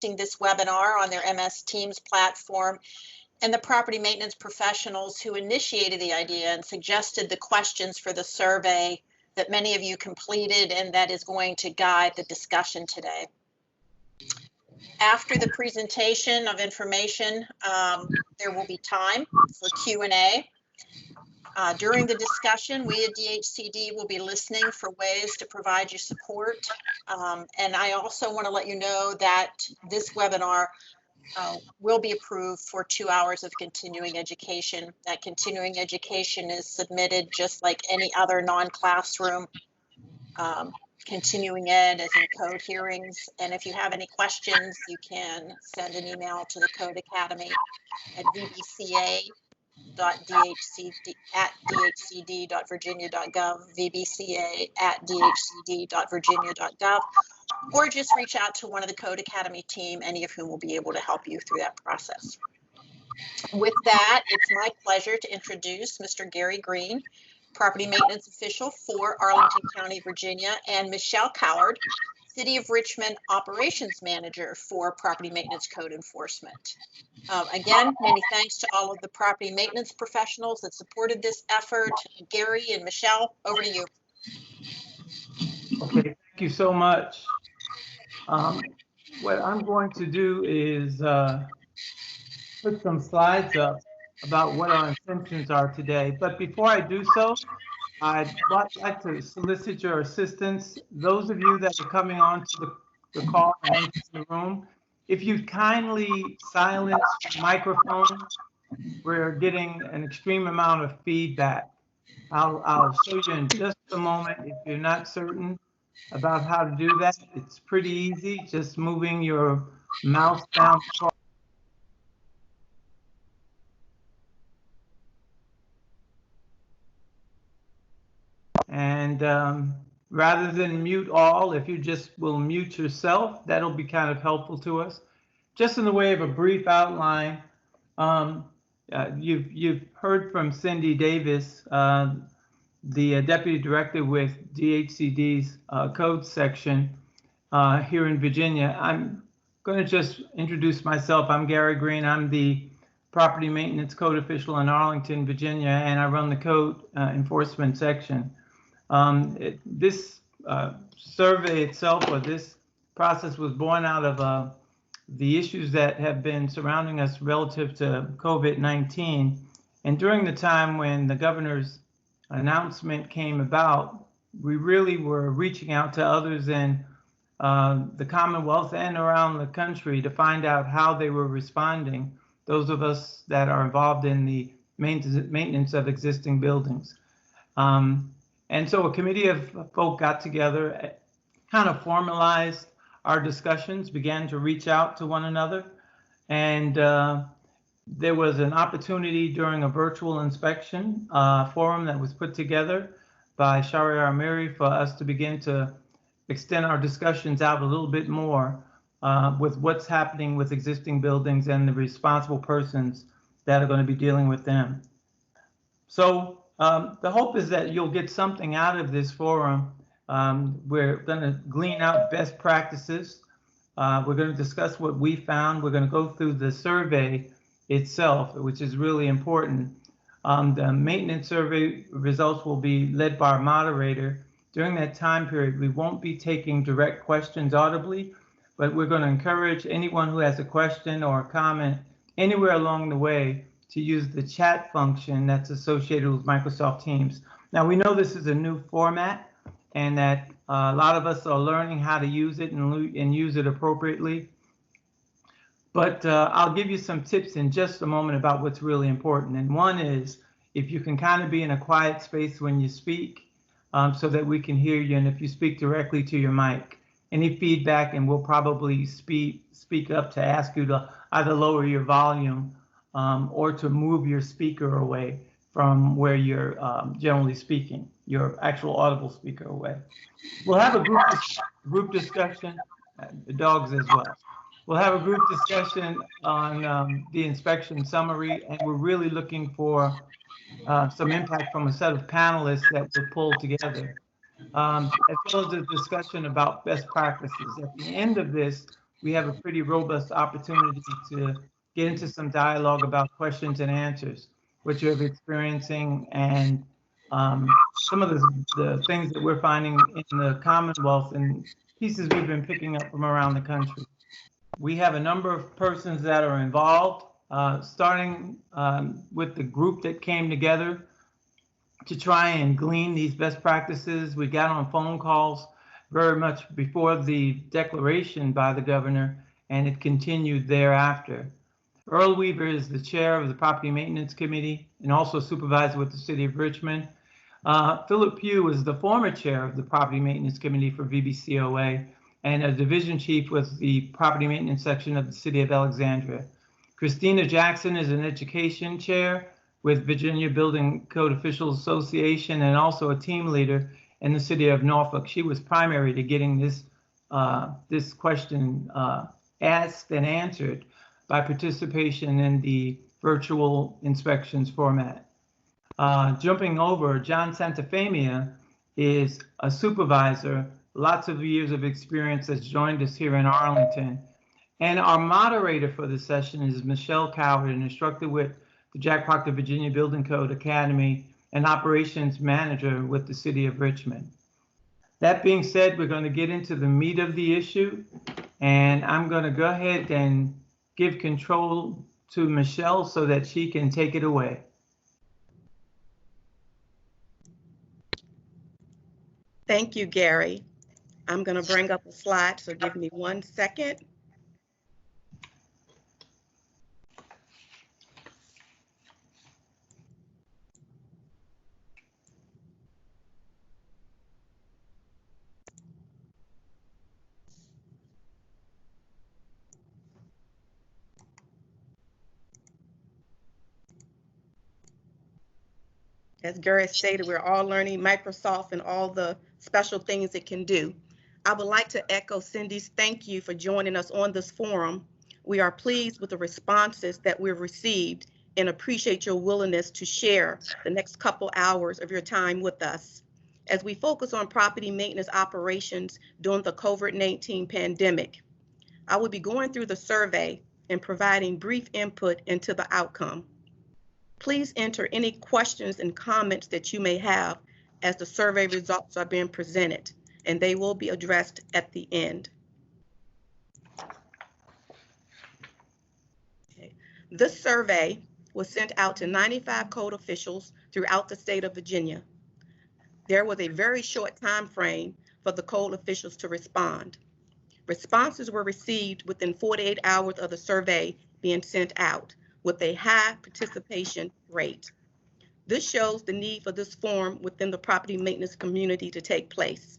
this webinar on their MS Teams platform, and the property maintenance professionals who initiated the idea and suggested the questions for the survey that many of you completed and that is going to guide the discussion today. After the presentation of information, there will be time for Q&A. During the discussion, we at DHCD will be listening for ways to provide you support. And I also want to let you know that this webinar will be approved for 2 hours of continuing education. That continuing education is submitted just like any other non-classroom continuing ed, as in code hearings. And if you have any questions, you can send an email to the Code Academy at vbca.dhcd@dhcd.virginia.gov, vbca@dhcd.virginia.gov, or just reach out to one of the Code Academy team, any of whom will be able to help you through that process. With that, it's my pleasure to introduce Mr. Gary Green, Property Maintenance Official for Arlington County, Virginia, and Michelle Coward, City of Richmond Operations Manager for Property Maintenance Code Enforcement. Again, many thanks to all of the property maintenance professionals that supported this effort. Gary and Michelle, over to you. Okay, thank you so much. What I'm going to do is put some slides up about what our intentions are today. But before I do so, I'd like to solicit your assistance. Those of you that are coming on to the call and into the room, if you kindly silence your microphone, we're getting an extreme amount of feedback. I'll show you in just a moment. If you're not certain about how to do that, it's pretty easy, just moving your mouse down. And rather than mute all, if you just will mute yourself, that'll be kind of helpful to us. Just in the way of a brief outline, you've heard from Cindy Davis, the Deputy Director with DHCD's Code section here in Virginia. I'm going to just introduce myself. I'm Gary Green. I'm the Property Maintenance Code Official in Arlington, Virginia, and I run the Code Enforcement section. This survey itself, or this process, was born out of the issues that have been surrounding us relative to COVID-19. And during the time when the governor's announcement came about, we really were reaching out to others in the Commonwealth and around the country to find out how they were responding, those of us that are involved in the maintenance of existing buildings. And so a committee of folk got together, kind of formalized our discussions, began to reach out to one another. And there was an opportunity during a virtual inspection forum that was put together by Shahriar Amiri for us to begin to extend our discussions out a little bit more with what's happening with existing buildings and the responsible persons that are going to be dealing with them. So the hope is that you'll get something out of this forum. We're going to glean out best practices. We're going to discuss what we found. We're going to go through the survey itself, which is really important. The maintenance survey results will be led by our moderator. During that time period, we won't be taking direct questions audibly, but we're going to encourage anyone who has a question or a comment anywhere along the way to use the chat function that's associated with Microsoft Teams. Now, we know this is a new format and that a lot of us are learning how to use it and use it appropriately. But I'll give you some tips in just a moment about what's really important. And one is, if you can kind of be in a quiet space when you speak, so that we can hear you, and if you speak directly to your mic, any feedback, and we'll probably speak up to ask you to either lower your volume or to move your speaker away from where you're generally speaking, your actual audible speaker away. We'll have a group discussion, the dogs as well. We'll have a group discussion on the inspection summary, and we're really looking for some impact from a set of panelists that we'll pull together, as well as a discussion about best practices. At the end of this, we have a pretty robust opportunity to get into some dialogue about questions and answers, what you're experiencing, and some of the things that we're finding in the Commonwealth and pieces we've been picking up from around the country. We have a number of persons that are involved, starting with the group that came together to try and glean these best practices. We got on phone calls very much before the declaration by the governor, and it continued thereafter. Earl Weaver is the chair of the Property Maintenance Committee and also supervisor with the City of Richmond. Philip Pugh is the former chair of the Property Maintenance Committee for VBCOA and a division chief with the Property Maintenance section of the City of Alexandria. Christina Jackson is an education chair with Virginia Building Code Officials Association and also a team leader in the City of Norfolk. She was primary to getting this question asked and answered by participation in the virtual inspections format. Jumping over, John Santafamia is a supervisor, lots of years of experience, that's joined us here in Arlington. And our moderator for the session is Michelle Coward, an instructor with the Jack Proctor Virginia Building Code Academy and operations manager with the City of Richmond. That being said, we're going to get into the meat of the issue, and I'm going to go ahead and give control to Michelle so that she can take it away. Thank you, Gary. I'm going to bring up a slide, so give me 1 second. As Gary stated, we're all learning Microsoft and all the special things it can do. I would like to echo Cindy's thank you for joining us on this forum. We are pleased with the responses that we've received and appreciate your willingness to share the next couple hours of your time with us. As we focus on property maintenance operations during the COVID-19 pandemic, I will be going through the survey and providing brief input into the outcome. Please enter any questions and comments that you may have as the survey results are being presented, and they will be addressed at the end. Okay. This survey was sent out to 95 code officials throughout the state of Virginia. There was a very short time frame for the code officials to respond. Responses were received within 48 hours of the survey being sent out, with a high participation rate. This shows the need for this forum within the property maintenance community to take place.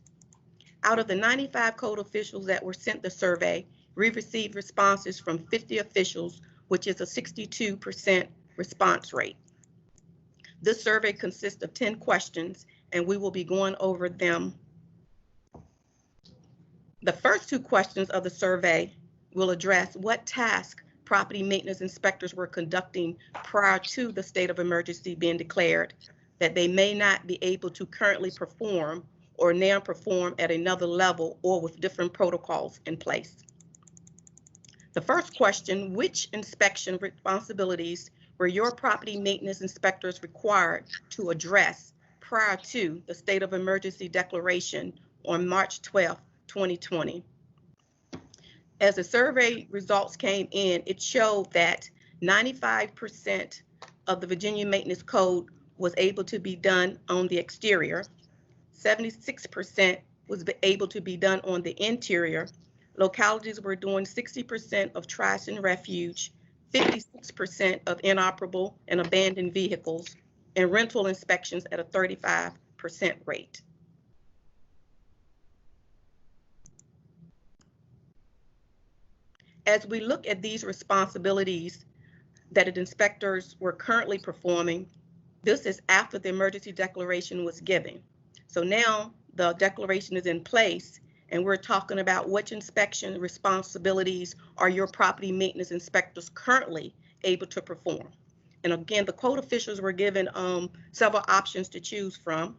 Out of the 95 code officials that were sent the survey, we received responses from 50 officials, which is a 62% response rate. This survey consists of 10 questions, and we will be going over them. The first 2 questions of the survey will address what task property maintenance inspectors were conducting prior to the state of emergency being declared that they may not be able to currently perform or now perform at another level or with different protocols in place. The first question, which inspection responsibilities were your property maintenance inspectors required to address prior to the state of emergency declaration on March 12, 2020? As the survey results came in, it showed that 95% of the Virginia Maintenance Code was able to be done on the exterior, 76% was able to be done on the interior. Localities were doing 60% of trash and refuge, 56% of inoperable and abandoned vehicles, and rental inspections at a 35% rate. As we look at these responsibilities that the inspectors were currently performing, this is after the emergency declaration was given. So now the declaration is in place, and we're talking about which inspection responsibilities are your property maintenance inspectors currently able to perform. And again, the code officials were given several options to choose from.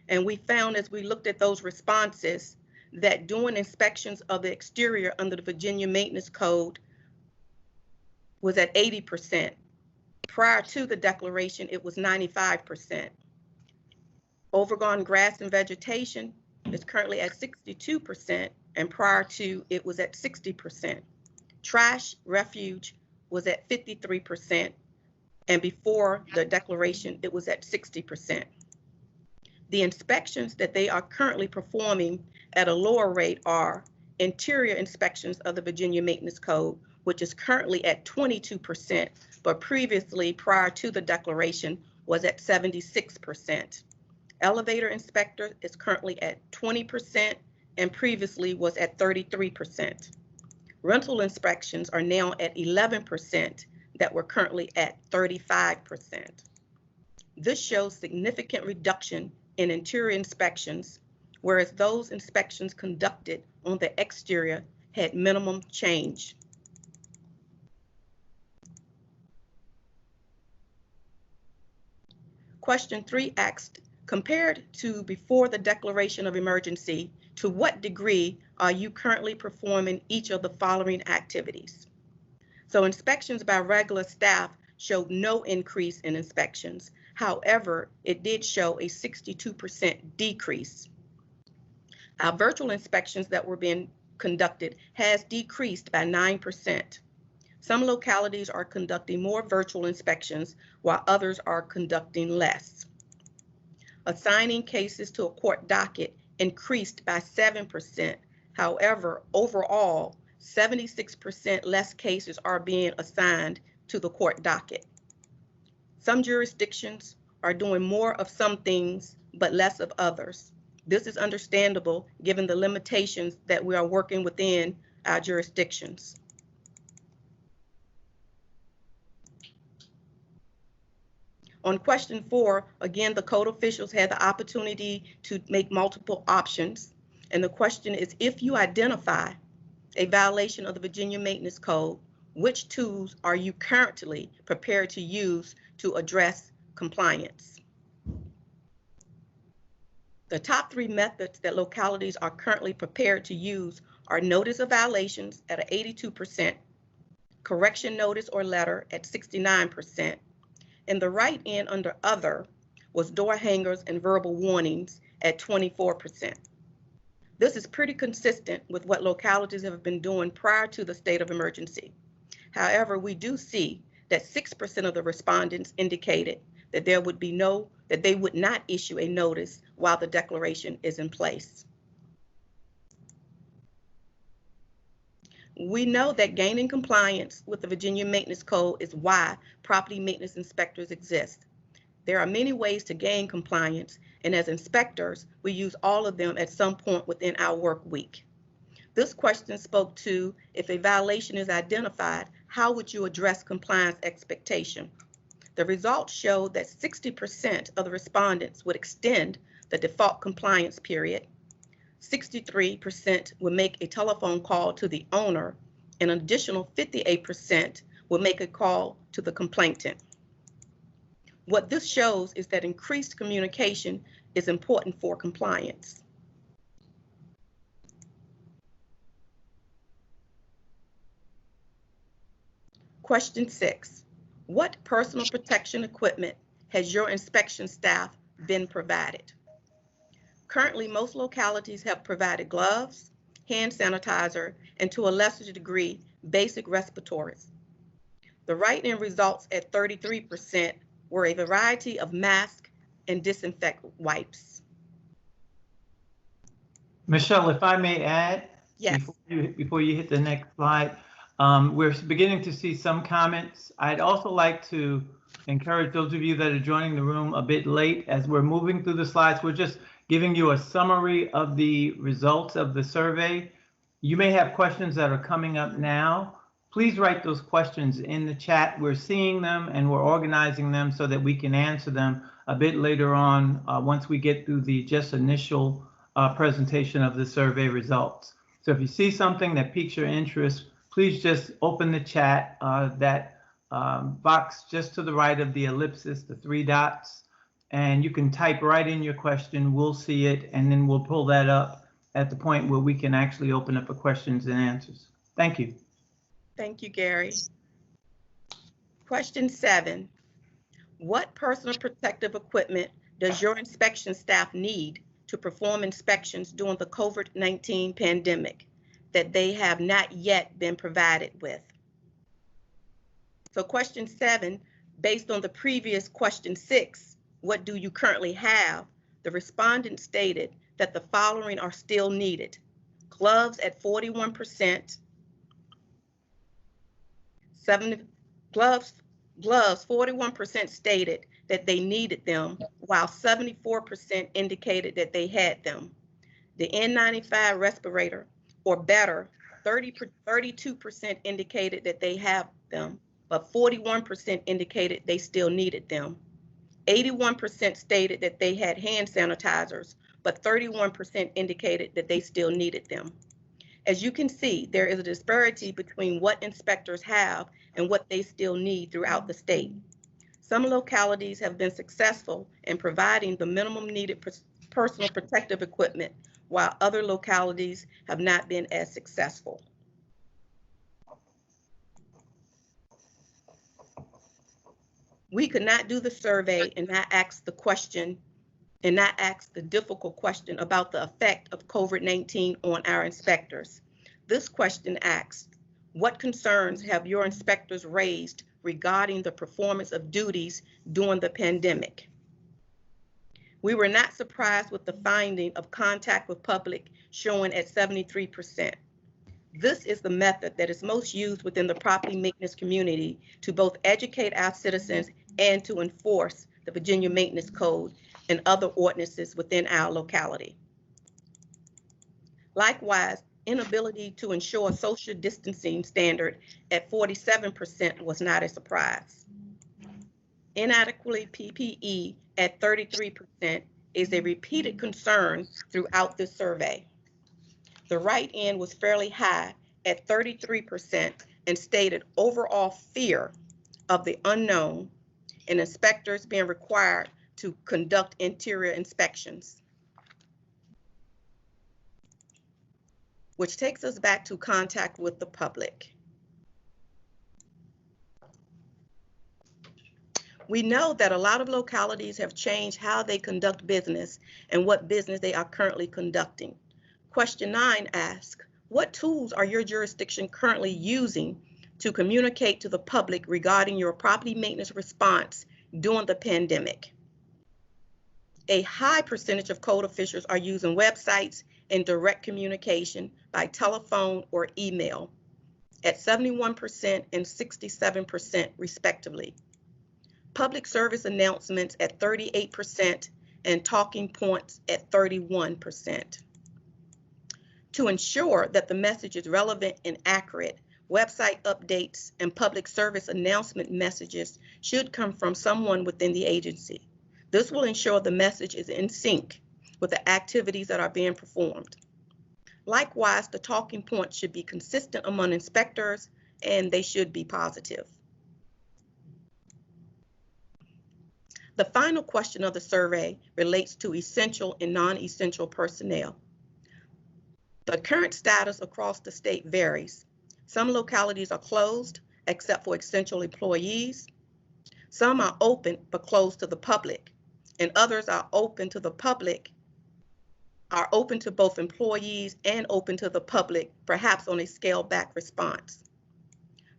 And we found as we looked at those responses that doing inspections of the exterior under the Virginia Maintenance Code was at 80%. Prior to the declaration, it was 95%. Overgone grass and vegetation is currently at 62%, and prior to it was at 60%. Trash refuge was at 53%, and before the declaration, it was at 60%. The inspections that they are currently performing at a lower rate are interior inspections of the Virginia Maintenance Code, which is currently at 22%, but previously, prior to the declaration, was at 76%. Elevator inspector is currently at 20% and previously was at 33%. Rental inspections are now at 11% that were currently at 35%. This shows significant reduction in interior inspections, whereas those inspections conducted on the exterior had minimum change. Question 3 asked, compared to before the declaration of emergency, to what degree are you currently performing each of the following activities? So inspections by regular staff showed no increase in inspections. However, it did show a 62% decrease. Our virtual inspections that were being conducted has decreased by 9%. Some localities are conducting more virtual inspections while others are conducting less. Assigning cases to a court docket increased by 7%. However, overall, 76% less cases are being assigned to the court docket. Some jurisdictions are doing more of some things, but less of others. This is understandable given the limitations that we are working within our jurisdictions. On question 4, again, the code officials had the opportunity to make multiple options. And the question is, if you identify a violation of the Virginia Maintenance Code, which tools are you currently prepared to use to address compliance? The top 3 methods that localities are currently prepared to use are notice of violations at 82%, correction notice or letter at 69%, and the right end under other was door hangers and verbal warnings at 24%. This is pretty consistent with what localities have been doing prior to the state of emergency. However, we do see that 6% of the respondents indicated that they would not issue a notice while the declaration is in place. We know that gaining compliance with the Virginia Maintenance Code is why property maintenance inspectors exist. There are many ways to gain compliance, and as inspectors, we use all of them at some point within our work week. This question spoke to, if a violation is identified, how would you address compliance expectation? The results showed that 60% of the respondents would extend the default compliance period, 63% would make a telephone call to the owner, and an additional 58% would make a call to the complainant. What this shows is that increased communication is important for compliance. Question 6, what personal protection equipment has your inspection staff been provided? Currently, most localities have provided gloves, hand sanitizer, and to a lesser degree, basic respiratories. The write-in results at 33% were a variety of masks and disinfectant wipes. Michelle, if I may add, yes, before you hit the next slide, we're beginning to see some comments. I'd also like to encourage those of you that are joining the room a bit late as we're moving through the slides. We're just giving you a summary of the results of the survey. You may have questions that are coming up now. Please write those questions in the chat. We're seeing them and we're organizing them so that we can answer them a bit later on once we get through the just initial presentation of the survey results. So if you see something that piques your interest, please just open the chat, that box just to the right of the ellipsis, the 3 dots, and you can type right in your question. We'll see it, and then we'll pull that up at the point where we can actually open up for questions and answers. Thank you. Thank you, Gary. Question 7. What personal protective equipment does your inspection staff need to perform inspections during the COVID-19 pandemic that they have not yet been provided with? So question 7, based on the previous question 6, what do you currently have? The respondent stated that the following are still needed. Gloves at 41%, gloves 41% stated that they needed them, while 74% indicated that they had them. The N95 respirator, or better, 32% indicated that they have them, but 41% indicated they still needed them. 81% stated that they had hand sanitizers, but 31% indicated that they still needed them. As you can see, there is a disparity between what inspectors have and what they still need throughout the state. Some localities have been successful in providing the minimum needed personal protective equipment, while other localities have not been as successful. We could not do the survey and not ask the question and not ask the difficult question about the effect of COVID-19 on our inspectors. This question asks, what concerns have your inspectors raised regarding the performance of duties during the pandemic? We were not surprised with the finding of contact with public showing at 73%. This is the method that is most used within the property maintenance community to both educate our citizens and to enforce the Virginia Maintenance Code and other ordinances within our locality. Likewise, inability to ensure social distancing standard at 47% was not a surprise. Inadequate PPE at 33% is a repeated concern throughout this survey. The right end was fairly high at 33% and stated overall fear of the unknown and inspectors being required to conduct interior inspections. Which takes us back to contact with the public. We know that a lot of localities have changed how they conduct business and what business they are currently conducting. Question 9 asks, what tools are your jurisdiction currently using to communicate to the public regarding your property maintenance response during the pandemic? A high percentage of code officials are using websites and direct communication by telephone or email at 71% and 67% respectively. Public service announcements at 38% and talking points at 31%. To ensure that the message is relevant and accurate, website updates and public service announcement messages should come from someone within the agency. This will ensure the message is in sync with the activities that are being performed. Likewise, the talking points should be consistent among inspectors and they should be positive. The final question of the survey relates to essential and non-essential personnel. The current status across the state varies. Some localities are closed except for essential employees. Some are open but closed to the public, and others are open to the public, are open to both employees and open to the public, perhaps on a scaled back response.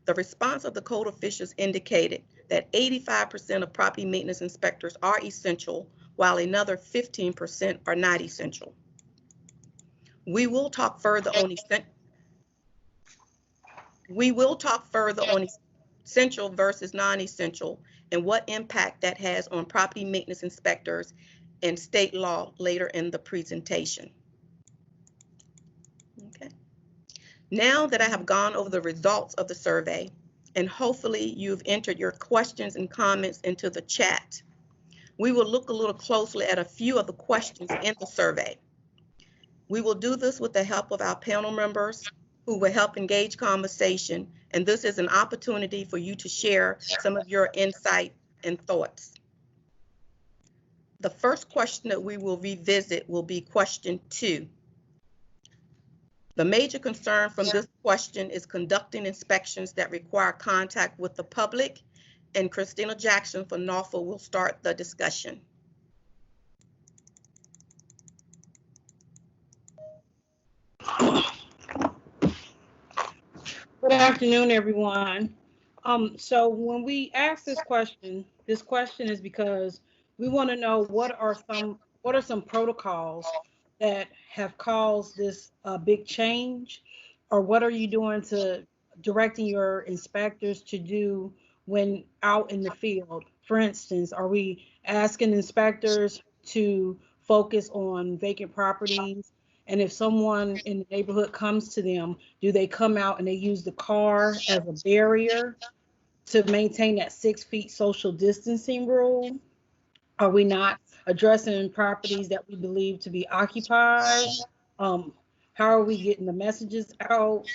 The response of the code officials indicated that 85% of property maintenance inspectors are essential, while another 15% are not essential. We will talk further on essential versus non-essential and what impact that has on property maintenance inspectors and state law later in the presentation. Okay. Now that I have gone over the results of the survey, and hopefully you've entered your questions and comments into the chat, we will look a little closely at a few of the questions in the survey. We will do this with the help of our panel members who will help engage conversation, and this is an opportunity for you to share some of your insight and thoughts. The first question that we will revisit will be question 2. The major concern from this question is conducting inspections that require contact with the public, and Christina Jackson from Norfolk will start the discussion. Good afternoon, everyone. So when we ask this question is because we want to know what are some protocols that have caused this big change, or what are you doing to directing your inspectors to do when out in the field? For instance, are we asking inspectors to focus on vacant properties? And if someone in the neighborhood comes to them, do they come out and they use the car as a barrier to maintain that 6 feet social distancing rule? Are we not addressing properties that we believe to be occupied? How are we getting the messages out,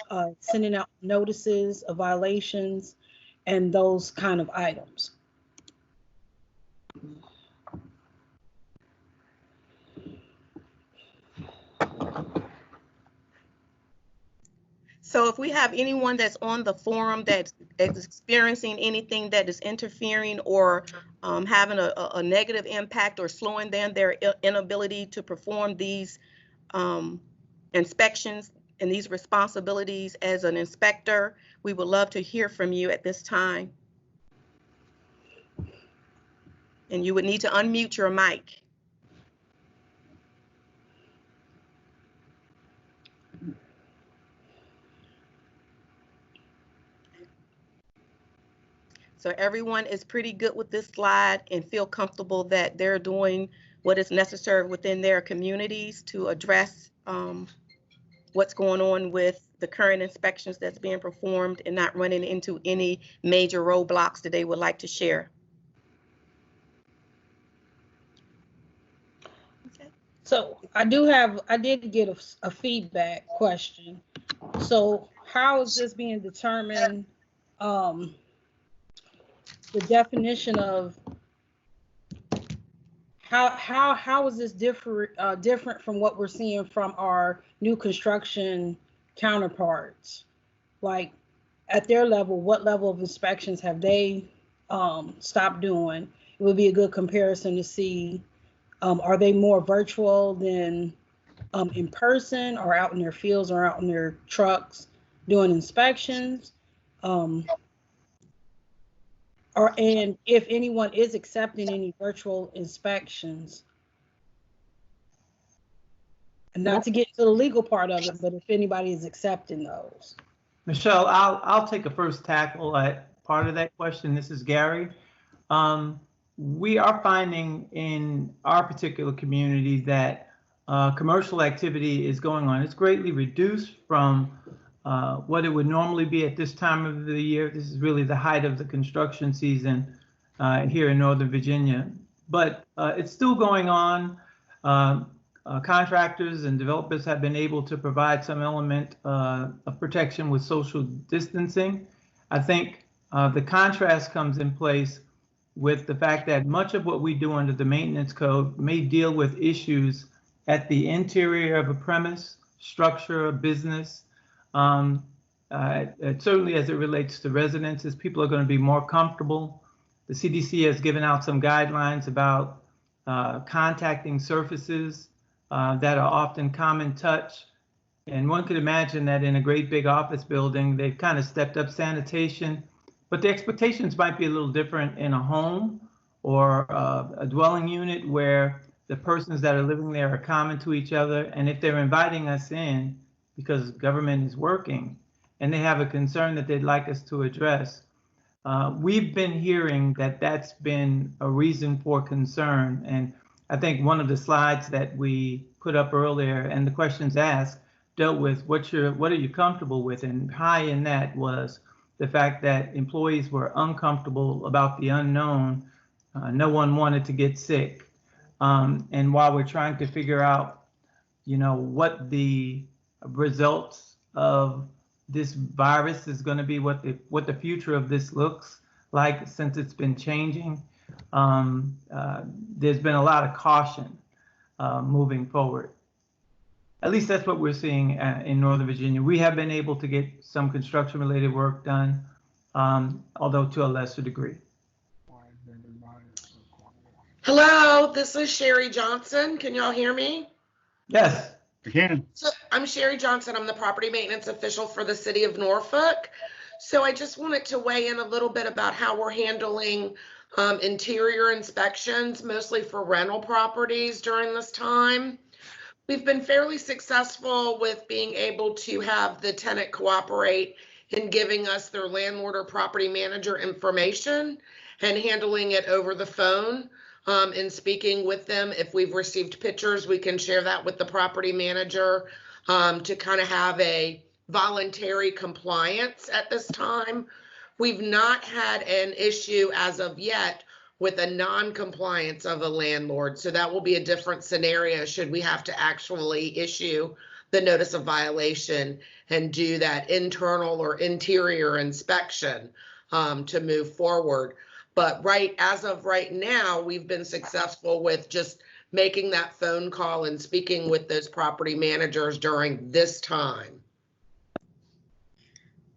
sending out notices of violations and those kind of items? So if we have anyone that's on the forum that's experiencing anything that is interfering or having a negative impact or slowing down their inability to perform these inspections and these responsibilities as an inspector, we would love to hear from you at this time. And you would need to unmute your mic. So everyone is pretty good with this slide and feel comfortable that they're doing what is necessary within their communities to address what's going on with the current inspections that's being performed and not running into any major roadblocks that they would like to share. Okay. So I did get a feedback question. So how is this being determined? The definition of how is this different from what we're seeing from our new construction counterparts? Like at their level, what level of inspections have they stopped doing? It would be a good comparison to see, are they more virtual than in person, or out in their fields or out in their trucks doing inspections? And if anyone is accepting any virtual inspections, and not to get to the legal part of it, but if anybody is accepting those. Michelle, I'll take a first tackle at part of that question. This is Gary. We are finding in our particular community that commercial activity is going on. It's greatly reduced from what it would normally be at this time of the year. This is really the height of the construction season here in Northern Virginia, but it's still going on. Contractors and developers have been able to provide some element of protection with social distancing. I think the contrast comes in place with the fact that much of what we do under the maintenance code may deal with issues at the interior of a premise, structure, a business. Certainly as it relates to residences, people are going to be more comfortable. The CDC has given out some guidelines about contacting surfaces that are often common touch. And one could imagine that in a great big office building, they've kind of stepped up sanitation, but the expectations might be a little different in a home or a dwelling unit where the persons that are living there are common to each other. And if they're inviting us in because government is working and they have a concern that they'd like us to address, we've been hearing that that's been a reason for concern. And I think one of the slides that we put up earlier and the questions asked dealt with what are you comfortable with, and high in that was the fact that employees were uncomfortable about the unknown. No one wanted to get sick. And while we're trying to figure out, what the results of this virus is going to be, what the future of this looks like since it's been changing, there's been a lot of caution moving forward. At least that's what we're seeing in Northern Virginia. We have been able to get some construction-related work done, although to a lesser degree. Hello, this is Sherry Johnson. Can y'all hear me? Yes. I can. So I'm Sherry Johnson. I'm the property maintenance official for the city of Norfolk. So I just wanted to weigh in a little bit about how we're handling interior inspections, mostly for rental properties during this time. We've been fairly successful with being able to have the tenant cooperate in giving us their landlord or property manager information and handling it over the phone. And speaking with them. If we've received pictures, we can share that with the property manager to kind of have a voluntary compliance at this time. We've not had an issue as of yet with a non-compliance of a landlord. So that will be a different scenario should we have to actually issue the notice of violation and do that internal or interior inspection to move forward. But as of right now, we've been successful with just making that phone call and speaking with those property managers during this time.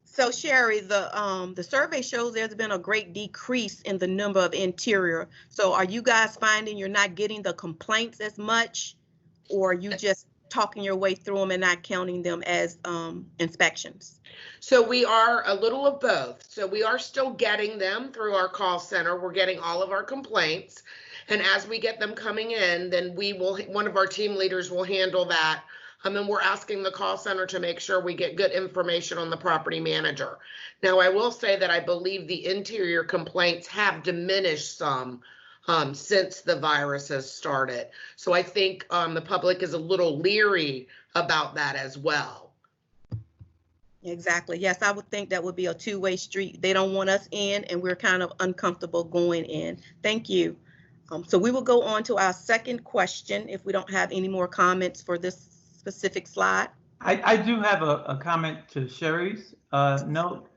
So Sherry, the survey shows there's been a great decrease in the number of interior. So are you guys finding you're not getting the complaints as much, or are you just talking your way through them and not counting them as inspections? So we are a little of both. So we are still getting them through our call center. We're getting all of our complaints. And as we get them coming in, then one of our team leaders will handle that. And then we're asking the call center to make sure we get good information on the property manager. Now, I will say that I believe the interior complaints have diminished some since the virus has started. So I think the public is a little leery about that as well. Exactly. Yes, I would think that would be a two-way street. They don't want us in, and we're kind of uncomfortable going in. Thank you. So we will go on to our second question if we don't have any more comments for this specific slide. I do have a comment to Sherry's note,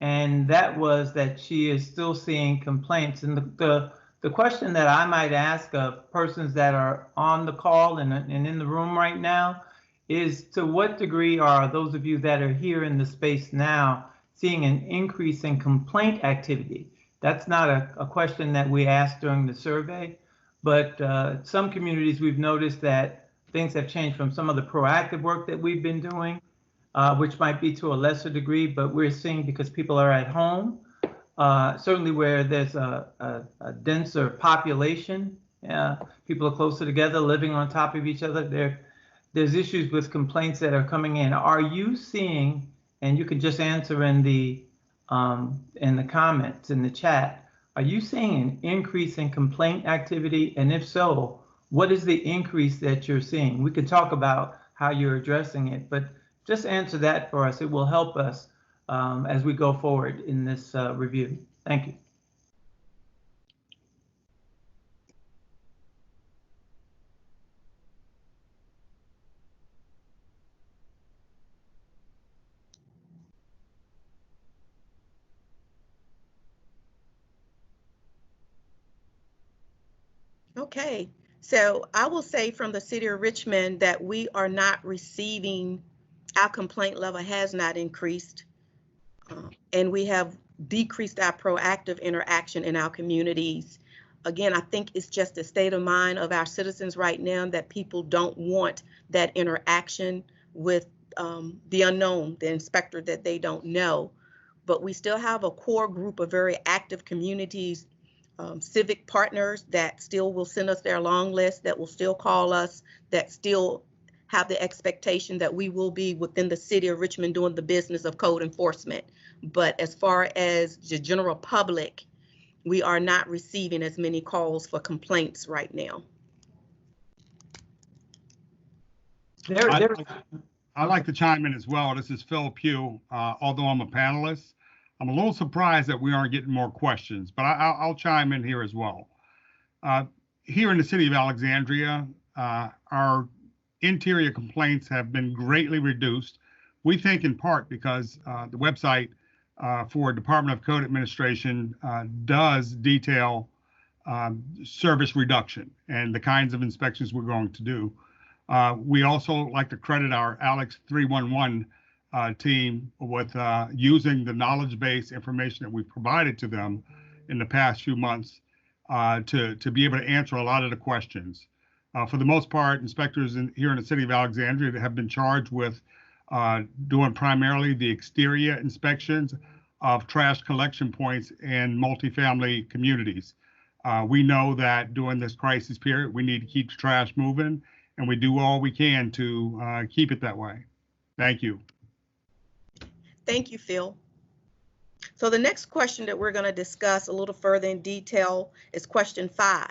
and that was that she is still seeing complaints. And the question that I might ask of persons that are on the call and in the room right now is, to what degree are those of you that are here in the space now seeing an increase in complaint activity? That's not a question that we asked during the survey, but some communities we've noticed that things have changed from some of the proactive work that we've been doing, which might be to a lesser degree, but we're seeing because people are at home, certainly where there's a denser population, people are closer together, living on top of each other, there's issues with complaints that are coming in. Are you seeing, and you can just answer in the comments in the chat, are you seeing an increase in complaint activity? And if so, what is the increase that you're seeing? We could talk about how you're addressing it, but just answer that for us. It will help us as we go forward in this review. Thank you. Okay, so I will say from the city of Richmond that we are not receiving, our complaint level has not increased, and we have decreased our proactive interaction in our communities. Again, I think it's just a state of mind of our citizens right now that people don't want that interaction with the unknown, the inspector that they don't know. But we still have a core group of very active communities, civic partners that still will send us their long list, that will still call us, that still have the expectation that we will be within the city of Richmond doing the business of code enforcement. But as far as the general public, we are not receiving as many calls for complaints right now. I'd like to chime in as well. This is Phil Pugh. Although I'm a panelist, I'm a little surprised that we aren't getting more questions, but I'll chime in here as well. Here in the city of Alexandria, our interior complaints have been greatly reduced. We think in part because the website for Department of Code Administration does detail service reduction and the kinds of inspections we're going to do. We also like to credit our Alex 311 team with using the knowledge base information that we provided to them in the past few months to be able to answer a lot of the questions. For the most part, inspectors here in the city of Alexandria have been charged with doing primarily the exterior inspections of trash collection points in multifamily communities. We know that during this crisis period, we need to keep the trash moving, and we do all we can to keep it that way. Thank you. Thank you, Phil. So the next question that we're going to discuss a little further in detail is question 5.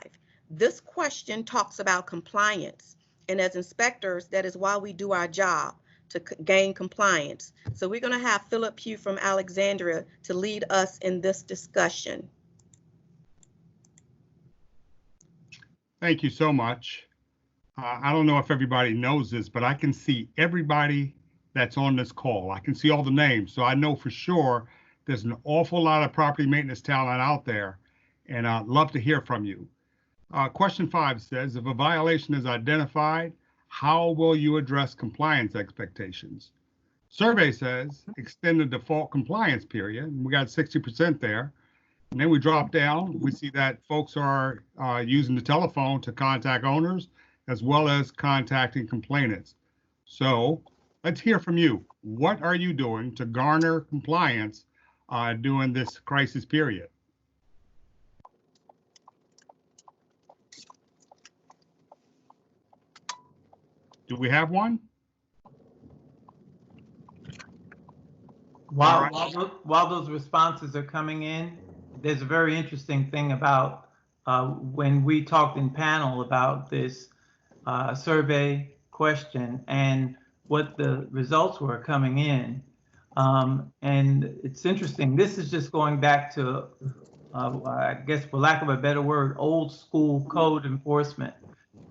This question talks about compliance, and as inspectors, that is why we do our job, to gain compliance. So we're going to have Philip Pugh from Alexandria to lead us in this discussion. Thank you so much. I don't know if everybody knows this, but I can see everybody that's on this call. I can see all the names, so I know for sure there's an awful lot of property maintenance talent out there, and I'd love to hear from you. Question 5 says, if a violation is identified, how will you address compliance expectations? Survey says, extend the default compliance period. And we got 60% there. And then we drop down, we see that folks are using the telephone to contact owners as well as contacting complainants. So let's hear from you. What are you doing to garner compliance during this crisis period? Do we have one? While those responses are coming in, there's a very interesting thing about when we talked in panel about this survey question and what the results were coming in. And it's interesting. This is just going back to, I guess, for lack of a better word, old school code enforcement.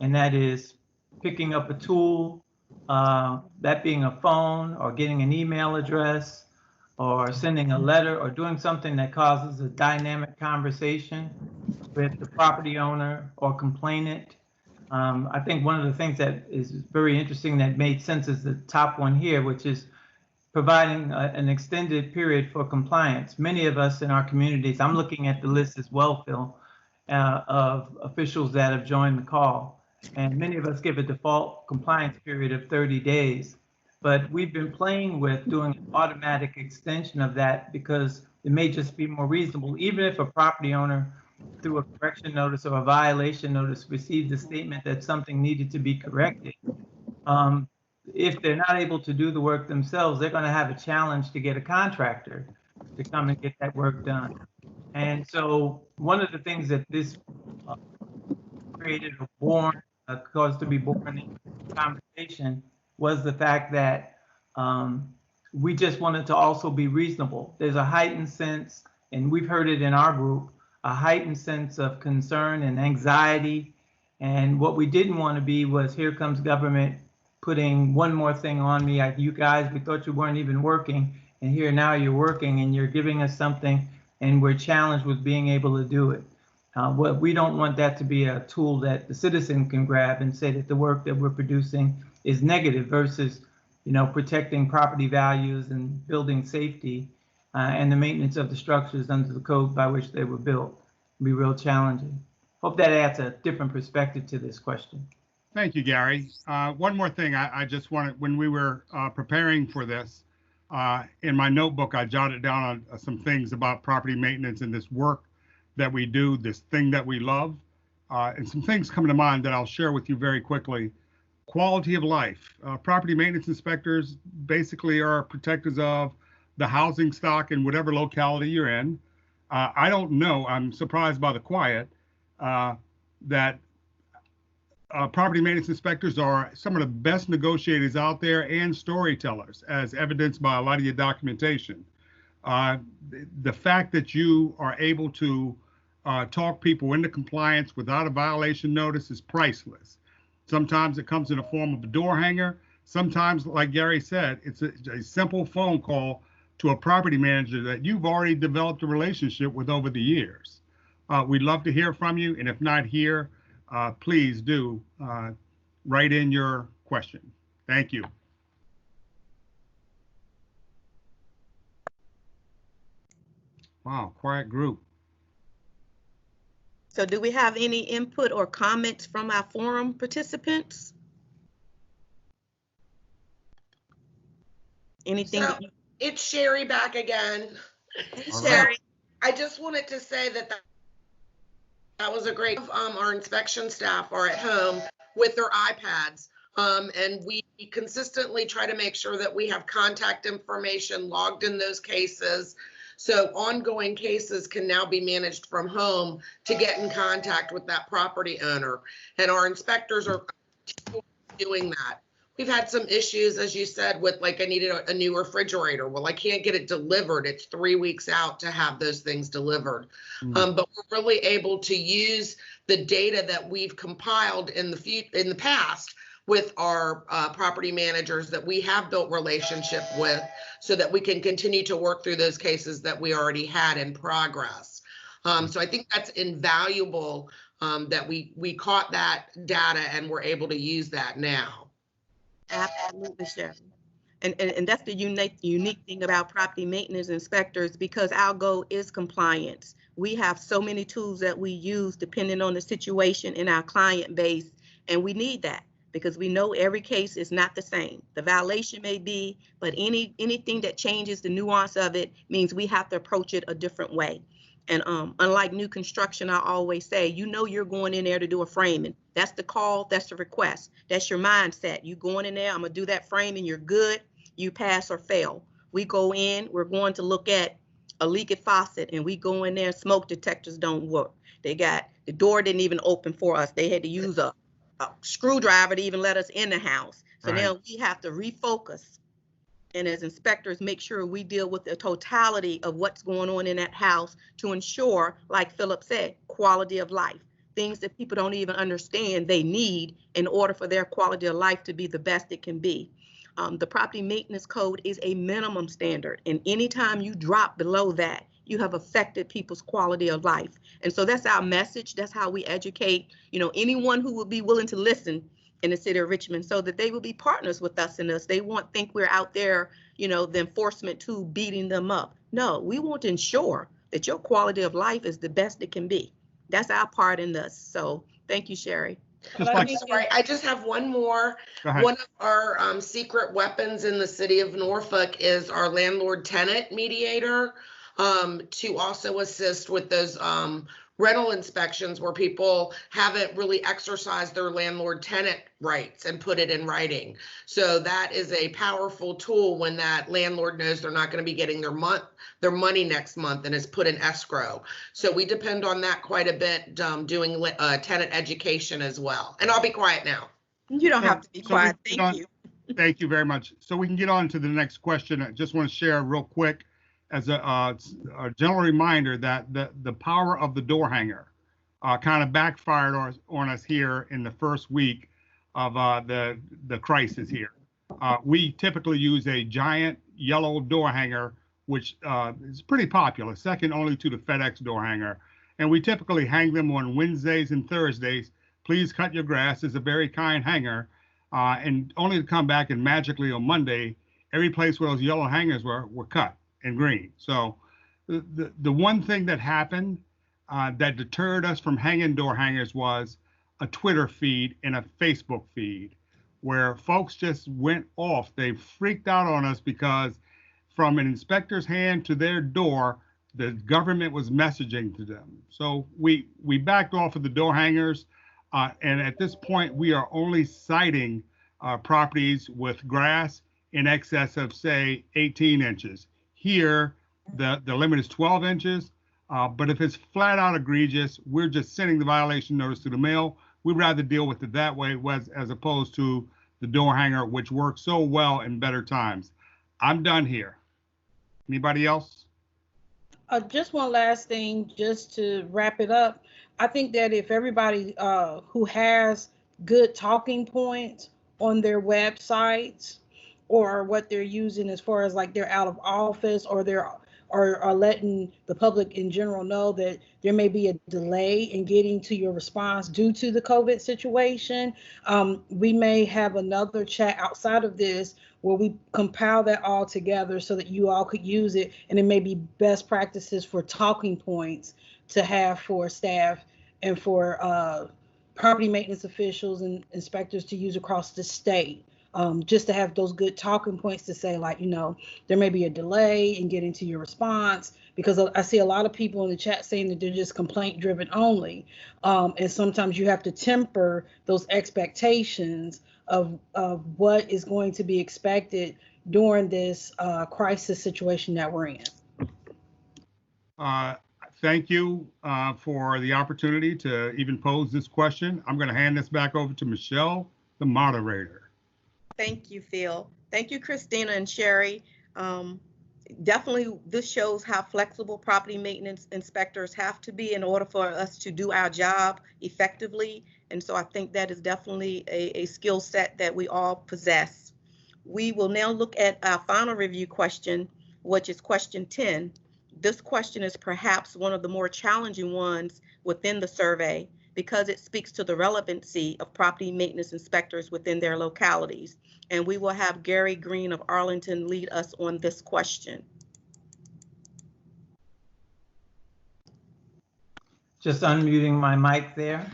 And that is picking up a tool, that being a phone or getting an email address or sending a letter or doing something that causes a dynamic conversation with the property owner or complainant. I think one of the things that is very interesting that made sense is the top one here, which is providing an extended period for compliance. Many of us in our communities, I'm looking at the list as well, Phil, of officials that have joined the call. And many of us give a default compliance period of 30 days. But we've been playing with doing an automatic extension of that because it may just be more reasonable, even if a property owner, through a correction notice or a violation notice, received a statement that something needed to be corrected. If they're not able to do the work themselves, they're going to have a challenge to get a contractor to come and get that work done. And so one of the things that this created or born, caused to be born in the conversation was the fact that we just wanted to also be reasonable. There's a heightened sense, and we've heard it in our group, a heightened sense of concern and anxiety. And what we didn't want to be was, here comes government putting one more thing on me. You guys, we thought you weren't even working, and here now you're working and you're giving us something, and we're challenged with being able to do it. What we don't want that to be a tool that the citizen can grab and say that the work that we're producing is negative versus, protecting property values and building safety and the maintenance of the structures under the code by which they were built. It'll be real challenging. Hope that adds a different perspective to this question. Thank you, Gary. One more thing I just wanted, when we were preparing for this, in my notebook, I jotted down on some things about property maintenance and this work that we do, this thing that we love, and some things come to mind that I'll share with you very quickly. Quality of life. Property maintenance inspectors basically are protectors of the housing stock in whatever locality you're in. I don't know, I'm surprised by the quiet, that property maintenance inspectors are some of the best negotiators out there and storytellers, as evidenced by a lot of your documentation. The fact that you are able to talk people into compliance without a violation notice is priceless. Sometimes it comes in the form of a door hanger. Sometimes, like Gary said, it's a simple phone call to a property manager that you've already developed a relationship with over the years. We'd love to hear from you, and if not here, please do write in your question. Thank you. Wow, quiet group. So do we have any input or comments from our forum participants? Anything? So it's Sherry back again. Hey, All Sherry. right. I just wanted to say that was a great, our inspection staff are at home with their iPads. And we consistently try to make sure that we have contact information logged in those cases. So ongoing cases can now be managed from home to get in contact with that property owner. And our inspectors are doing that. We've had some issues, as you said, with like I needed a new refrigerator. Well, I can't get it delivered. It's 3 weeks out to have those things delivered. But we're really able to use the data that we've compiled in the past with our property managers that we have built relationship with, so that we can continue to work through those cases that we already had in progress. So I think that's invaluable, that we caught that data and we're able to use that now. Absolutely, Sherry. And that's the unique thing about property maintenance inspectors, because our goal is compliance. We have so many tools that we use depending on the situation in our client base, and we need that because we know every case is not the same. The violation may be, but anything that changes the nuance of it means we have to approach it a different way. And unlike new construction, I always say, you know, you're going in there to do a framing. That's the call, that's the request, that's your mindset. You going in there, I'm gonna do that framing, you're good, you pass or fail. We go in, we're going to look at a leaky faucet, and we go in there, smoke detectors don't work. The door didn't even open for us. They had to use a screwdriver to even let us in the house. So Right. Now we have to refocus. And as inspectors, make sure we deal with the totality of what's going on in that house to ensure, like Philip said, quality of life, things that people don't even understand they need in order for their quality of life to be the best it can be. The property maintenance code is a minimum standard, and anytime you drop below that, you have affected people's quality of life. And so that's our message. That's how we educate, anyone who would be willing to listen in the city of Richmond, so that they will be partners with us in this. They won't think we're out there, the enforcement tool beating them up. No, we want to ensure that your quality of life is the best it can be. That's our part in this. So thank you, Sherry. Just like, Sorry, I just have one more. go ahead. One of our secret weapons in the city of Norfolk is our landlord-tenant mediator, to also assist with those rental inspections where people haven't really exercised their landlord-tenant rights and put it in writing. So that is a powerful tool when that landlord knows they're not going to be getting their money next month and is put in escrow. So we depend on that quite a bit, doing tenant education as well. And I'll be quiet now. You don't have to be So quiet. we Thank you. Thank you very much. So we can get on to the next question. I just want to share real quick as a general reminder that the power of the door hanger kind of backfired on us here in the first week of the crisis here. We typically use a giant yellow door hanger, which is pretty popular, second only to the FedEx door hanger. And we typically hang them on Wednesdays and Thursdays. Please cut your grass is a very kind hanger. And only to come back and magically on Monday, every place where those yellow hangers were cut and green. So the one thing that happened that deterred us from hanging door hangers was a Twitter feed and a Facebook feed where folks just went off. They freaked out on us because from an inspector's hand to their door, the government was messaging to them. So we backed off of the door hangers. And at this point, we are only citing properties with grass in excess of, say, 18 inches. Here, the limit is 12 inches. But if it's flat out egregious, we're just sending the violation notice to the mail. We'd rather deal with it that way as opposed to the door hanger, which works so well in better times. I'm done here. Anybody else? Just one last thing, just to wrap it up. I think that if everybody who has good talking points on their websites or what they're using as far as like they're out of office or they're are letting the public in general know that there may be a delay in getting to your response due to the COVID situation. We may have another chat outside of this where we compile that all together so that you all could use it, and it may be best practices for talking points to have for staff and for property maintenance officials and inspectors to use across the state. Just to have those good talking points to say, like, there may be a delay in getting to your response, because I see a lot of people in the chat saying that they're just complaint driven only. And sometimes you have to temper those expectations of what is going to be expected during this crisis situation that we're in. Thank you for the opportunity to even pose this question. I'm going to hand this back over to Michelle, the moderator. Thank you, Phil. Thank you, Christina and Sherry. Definitely, this shows how flexible property maintenance inspectors have to be in order for us to do our job effectively. And so I think that is definitely a skill set that we all possess. We will now look at our final review question, which is question 10. This question is perhaps one of the more challenging ones within the survey because it speaks to the relevancy of property maintenance inspectors within their localities. And we will have Gary Green of Arlington lead us on this question. Just unmuting my mic there.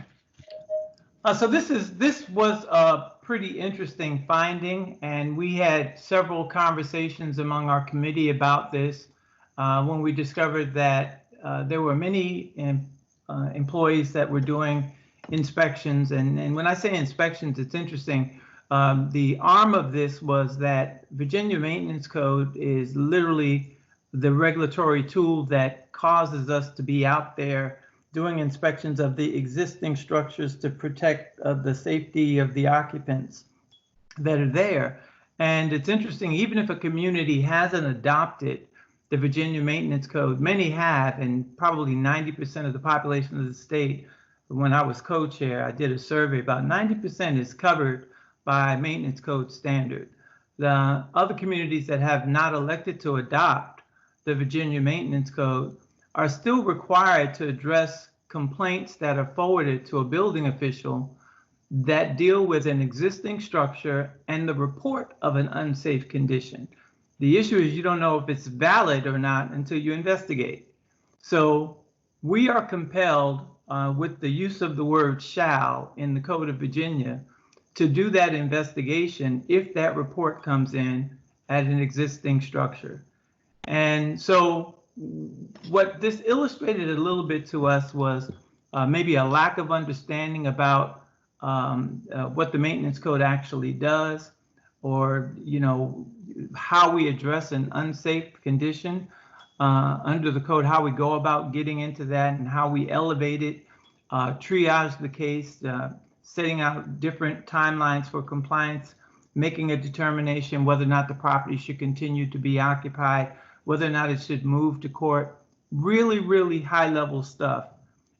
So this was a pretty interesting finding, and we had several conversations among our committee about this when we discovered that there were many employees that were doing inspections. And when I say inspections, it's interesting. The arm of this was that Virginia Maintenance Code is literally the regulatory tool that causes us to be out there doing inspections of the existing structures to protect the safety of the occupants that are there. And it's interesting, even if a community hasn't adopted the Virginia Maintenance Code, many have, and probably 90% of the population of the state. When I was co-chair, I did a survey, about 90% is covered by maintenance code standard. The other communities that have not elected to adopt the Virginia Maintenance Code are still required to address complaints that are forwarded to a building official that deal with an existing structure and the report of an unsafe condition. The issue is you don't know if it's valid or not until you investigate. So we are compelled with the use of the word shall in the Code of Virginia to do that investigation if that report comes in at an existing structure. And so what this illustrated a little bit to us was maybe a lack of understanding about what the maintenance code actually does, or how we address an unsafe condition under the code, how we go about getting into that, and how we elevate it, triage the case, setting out different timelines for compliance, making a determination whether or not the property should continue to be occupied, whether or not it should move to court. Really, really high level stuff.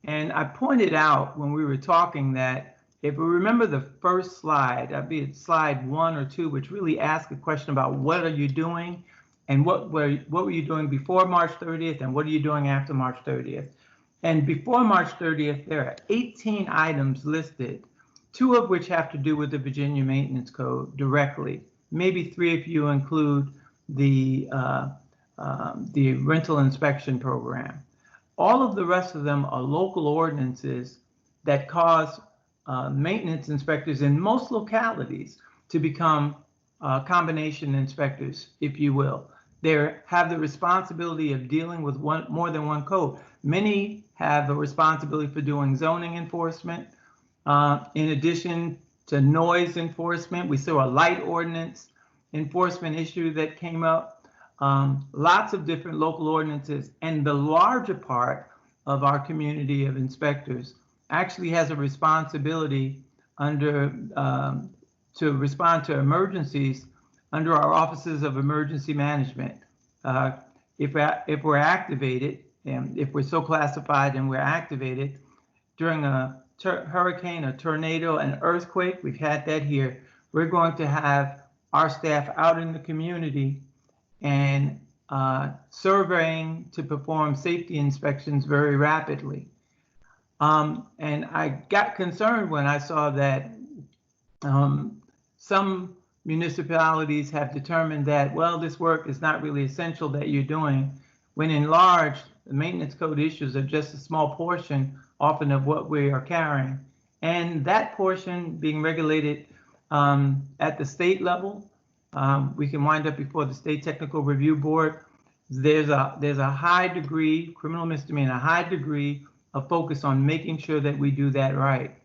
And I pointed out when we were talking that if we remember the first slide, that'd be slide 1 or 2, which really asked a question about what are you doing and what were you doing before March 30th and what are you doing after March 30th. And before March 30th, there are 18 items listed, 2 of which have to do with the Virginia Maintenance Code directly. Maybe 3 if you include the rental inspection program. All of the rest of them are local ordinances that cause maintenance inspectors in most localities to become combination inspectors, if you will. They have the responsibility of dealing with more than one code. Many have a responsibility for doing zoning enforcement. In addition to noise enforcement, we saw a light ordinance enforcement issue that came up. Lots of different local ordinances, and the larger part of our community of inspectors actually has a responsibility to respond to emergencies under our offices of emergency management. If we're activated, and if we're so classified and we're activated during a hurricane, a tornado, an earthquake, we've had that here, we're going to have our staff out in the community and surveying to perform safety inspections very rapidly. And I got concerned when I saw that some municipalities have determined that, well, this work is not really essential that you're doing, when in large, the maintenance code issues are just a small portion often of what we are carrying. And that portion being regulated at the state level, we can wind up before the State Technical Review Board. There's a high degree, criminal misdemeanor, a high degree of focus on making sure that we do that right.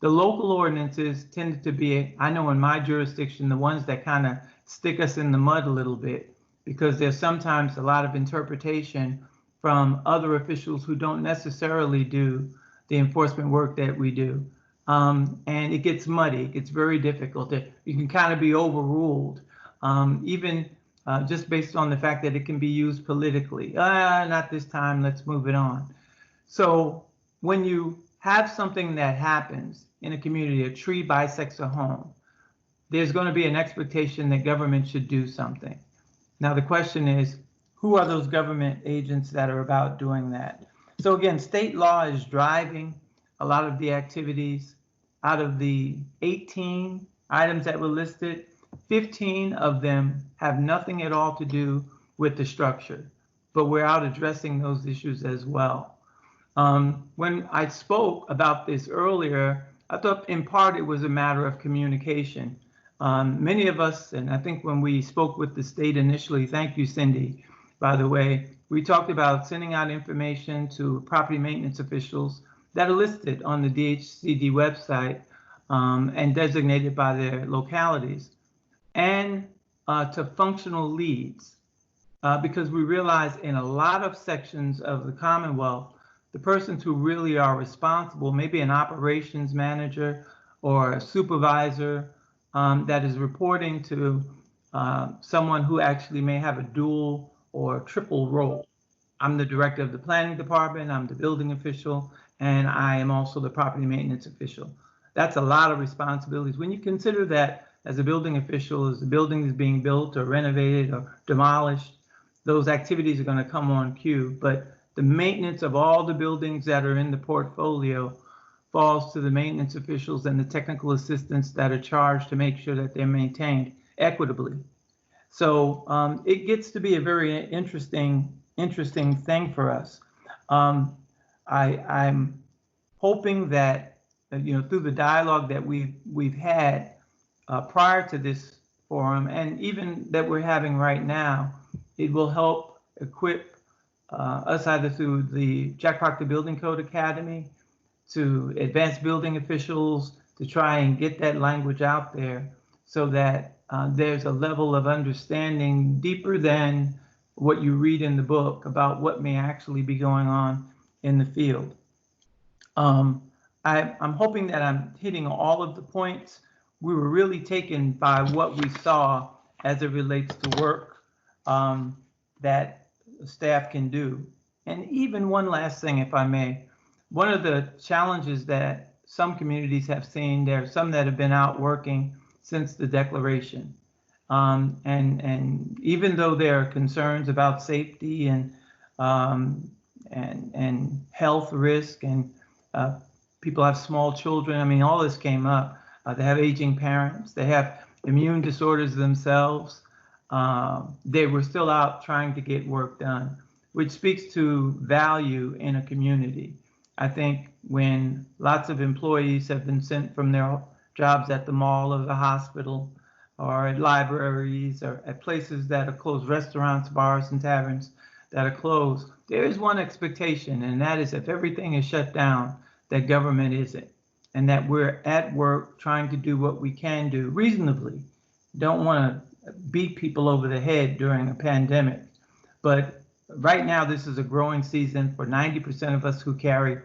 The local ordinances tended to be, I know in my jurisdiction, the ones that kind of stick us in the mud a little bit, because there's sometimes a lot of interpretation from other officials who don't necessarily do the enforcement work that we do. And it gets muddy, it gets very difficult. You can kind of be overruled, even just based on the fact that it can be used politically. Not this time, let's move it on. So when you have something that happens in a community, a tree bisects a home, there's going to be an expectation that government should do something. Now the question is, who are those government agents that are about doing that? So again, state law is driving a lot of the activities. Out of the 18 items that were listed, 15 of them have nothing at all to do with the structure, but we're out addressing those issues as well. When I spoke about this earlier, I thought in part it was a matter of communication. Many of us, and I think when we spoke with the state initially, thank you, Cindy, by the way, we talked about sending out information to property maintenance officials that are listed on the DHCD website and designated by their localities, and to functional leads, because we realize in a lot of sections of the Commonwealth, the persons who really are responsible, maybe an operations manager or a supervisor that is reporting to someone who actually may have a dual or triple role. I'm the director of the planning department, I'm the building official, and I am also the property maintenance official. That's a lot of responsibilities. When you consider that as a building official, as the building is being built or renovated or demolished, those activities are going to come on cue. But the maintenance of all the buildings that are in the portfolio falls to the maintenance officials and the technical assistants that are charged to make sure that they're maintained equitably. So it gets to be a very interesting thing for us. I'm hoping that through the dialogue that we've had prior to this forum, and even that we're having right now, it will help equip us either through the Jack Proctor Building Code Academy, to advanced building officials, to try and get that language out there so that there's a level of understanding deeper than what you read in the book about what may actually be going on in the field. I'm hoping that I'm hitting all of the points. We were really taken by what we saw as it relates to work that staff can do. And even one last thing, if I may, one of the challenges that some communities have seen, there are some that have been out working since the declaration. And even though there are concerns about safety and health risk, and people have small children, I mean, all this came up. They have aging parents, they have immune disorders themselves. They were still out trying to get work done, which speaks to value in a community. I think when lots of employees have been sent from their jobs at the mall or the hospital or at libraries or at places that are closed, restaurants, bars, and taverns that are closed, there is one expectation, and that is if everything is shut down, that government isn't, and that we're at work trying to do what we can do reasonably. Don't want to beat people over the head during a pandemic, but right now this is a growing season for 90% of us who carry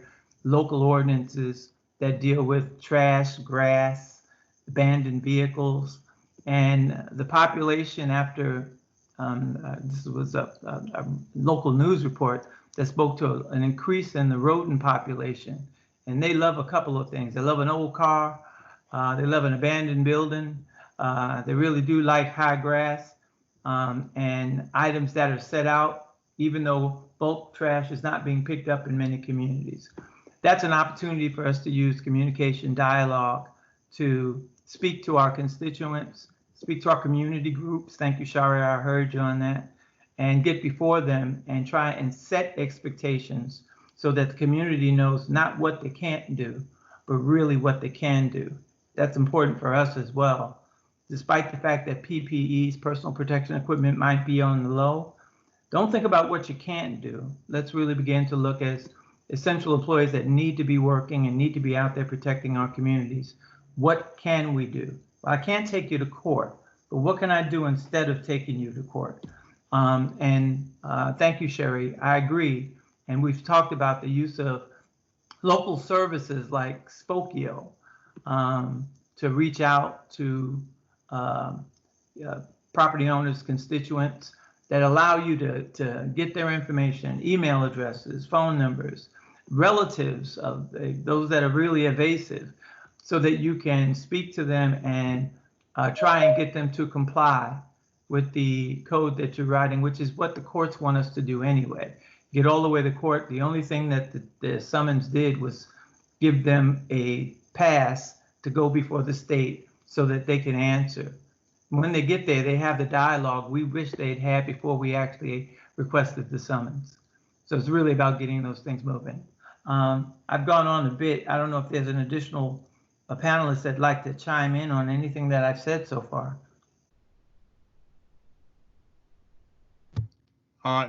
local ordinances that deal with trash, grass, abandoned vehicles, and the population after this was a local news report that spoke to an increase in the rodent population. And they love a couple of things. They love an old car, they love an abandoned building, they really do like high grass, and items that are set out, even though bulk trash is not being picked up in many communities. That's an opportunity for us to use communication dialogue to speak to our constituents, speak to our community groups. Thank you, Shari, I heard you on that. And get before them and try and set expectations so that the community knows not what they can't do, but really what they can do. That's important for us as well. Despite the fact that PPEs, personal protection equipment, might be on the low, don't think about what you can't do. Let's really begin to look as essential employees that need to be working and need to be out there protecting our communities. What can we do? Well, I can't take you to court, but what can I do instead of taking you to court? Thank you, Sherry. I agree. And we've talked about the use of local services like Spokio to reach out to property owners, constituents that allow you to get their information, email addresses, phone numbers, relatives of those that are really evasive, so that you can speak to them and try and get them to comply with the code that you're writing, which is what the courts want us to do anyway. Get all the way to court. The only thing that the summons did was give them a pass to go before the state so that they can answer. When they get there, they have the dialogue we wish they'd had before we actually requested the summons. So it's really about getting those things moving. I've gone on a bit. I don't know if there's an additional panelist that'd like to chime in on anything that I've said so far.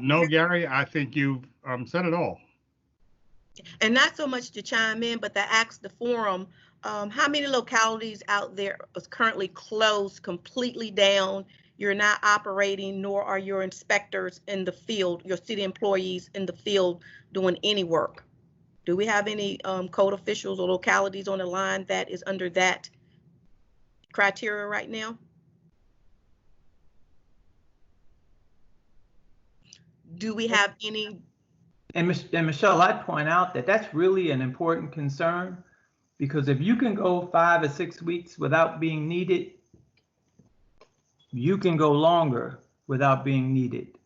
No, Gary, I think you've said it all. And not so much to chime in, but to ask the forum, how many localities out there is currently closed, completely down? You're not operating, nor are your inspectors in the field, your city employees in the field doing any work. Do we have any code officials or localities on the line that is under that criteria right now? Do we have any? And Michelle, I'd point out that that's really an important concern, because if you can go 5 or 6 weeks without being needed, you can go longer without being needed.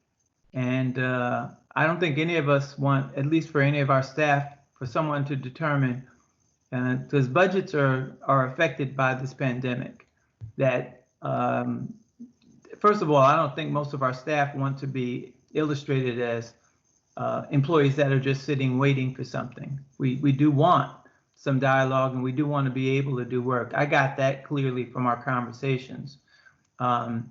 And I don't think any of us want, at least for any of our staff, for someone to determine, because budgets are affected by this pandemic, that first of all, I don't think most of our staff want to be illustrated as employees that are just sitting waiting for something. We do want some dialogue, and we do want to be able to do work. I got that clearly from our conversations. But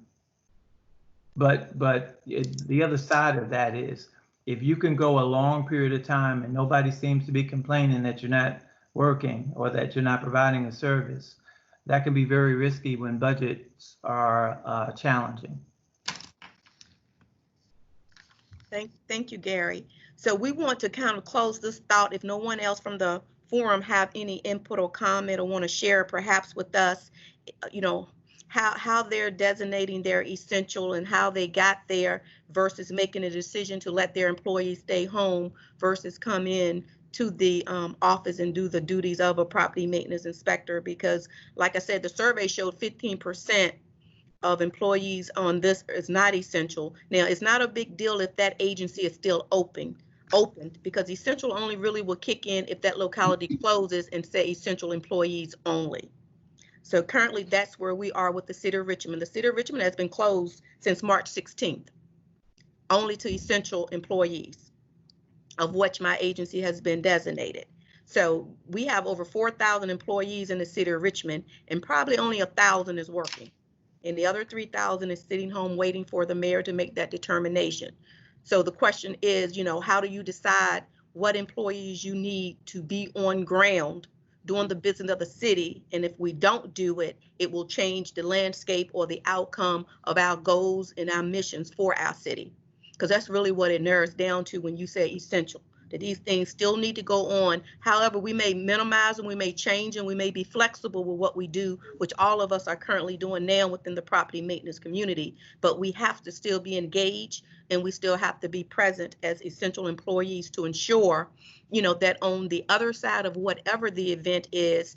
the other side of that is, if you can go a long period of time and nobody seems to be complaining that you're not working or that you're not providing a service, that can be very risky when budgets are challenging. Thank you, Gary. So we want to kind of close this thought. If no one else from the forum have any input or comment or want to share perhaps with us, you know, how they're designating their essential and how they got there versus making a decision to let their employees stay home versus come in to the office and do the duties of a property maintenance inspector. Because like I said, the survey showed 15% of employees on this is not essential. Now, it's not a big deal if that agency is still open, because essential only really will kick in if that locality closes and say essential employees only. So currently that's where we are with the city of Richmond. The city of Richmond has been closed since March 16th, only to essential employees, of which my agency has been designated. So we have over 4,000 employees in the city of Richmond, and probably only 1,000 is working. And the other 3,000 is sitting home waiting for the mayor to make that determination. So the question is, you know, how do you decide what employees you need to be on ground doing the business of the city? And if we don't do it, it will change the landscape or the outcome of our goals and our missions for our city. Because that's really what it narrows down to when you say essential, that these things still need to go on. However, we may minimize and we may change and we may be flexible with what we do, which all of us are currently doing now within the property maintenance community. But we have to still be engaged, and we still have to be present as essential employees to ensure, you know, that on the other side of whatever the event is,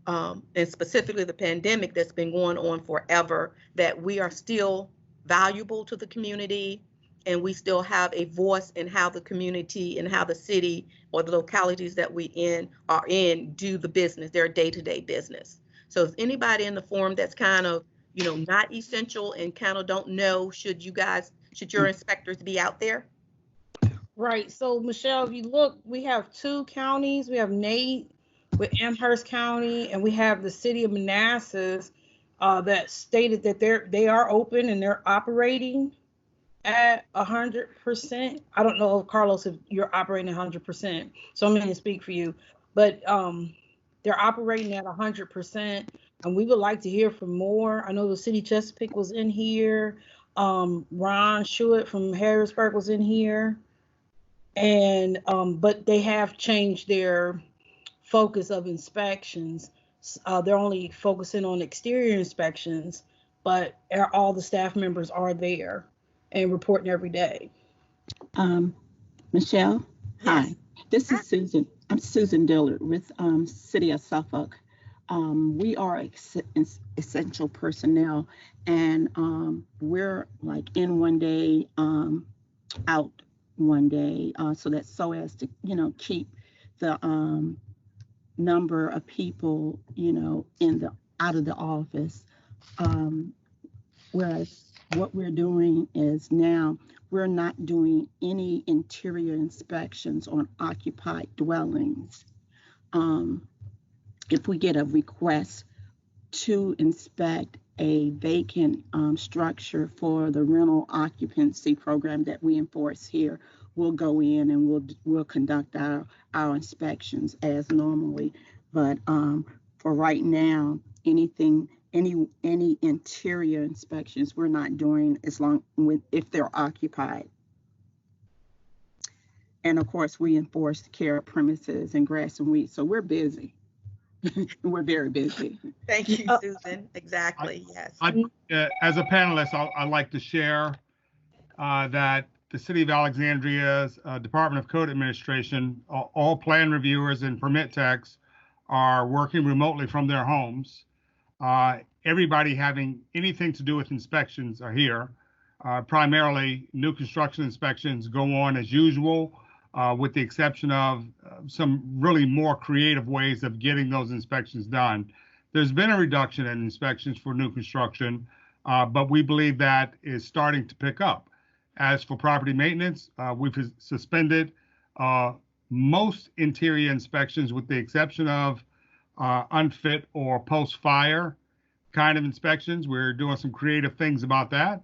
and specifically the pandemic that's been going on forever, that we are still valuable to the community, and we still have a voice in how the community and how the city or the localities that we do the business, their day-to-day business. So if anybody in the forum that's kind of, not essential and kind of don't know, should your inspectors be out there? Right. So Michelle, if you look, we have 2 counties. We have Nate with Amherst County, and we have the city of Manassas that stated that they are open and they're operating at 100%. I don't know, Carlos, if you're operating 100%. So I'm going to speak for you, but they're operating at 100%, and we would like to hear from more. I know the city Chesapeake was in here. Ron Schuett from Harrisburg was in here, and but they have changed their focus of inspections. They're only focusing on exterior inspections, but all the staff members are there and reporting every day. Michelle, Yes. hi. This is Susan. I'm Susan Dillard with City of Suffolk. We are essential personnel, and we're like in one day, out one day, so as to keep the number of people out of the office. Whereas what we're doing is now we're not doing any interior inspections on occupied dwellings. If we get a request to inspect a vacant structure for the rental occupancy program that we enforce here, we'll go in and we'll conduct our inspections as normally. But for right now, any interior inspections we're not doing if they're occupied. And of course, we enforce care of premises and grass and weeds. So we're busy. We're very busy. Thank you, Susan. Exactly. Yes. As a panelist, I'd like to share that the City of Alexandria's Department of Code Administration, all plan reviewers and permit techs are working remotely from their homes. Everybody having anything to do with inspections are here. Primarily, new construction inspections go on as usual, with the exception of some really more creative ways of getting those inspections done. There's been a reduction in inspections for new construction, but we believe that is starting to pick up. As for property maintenance, we've suspended most interior inspections with the exception of unfit or post-fire kind of inspections. We're doing some creative things about that.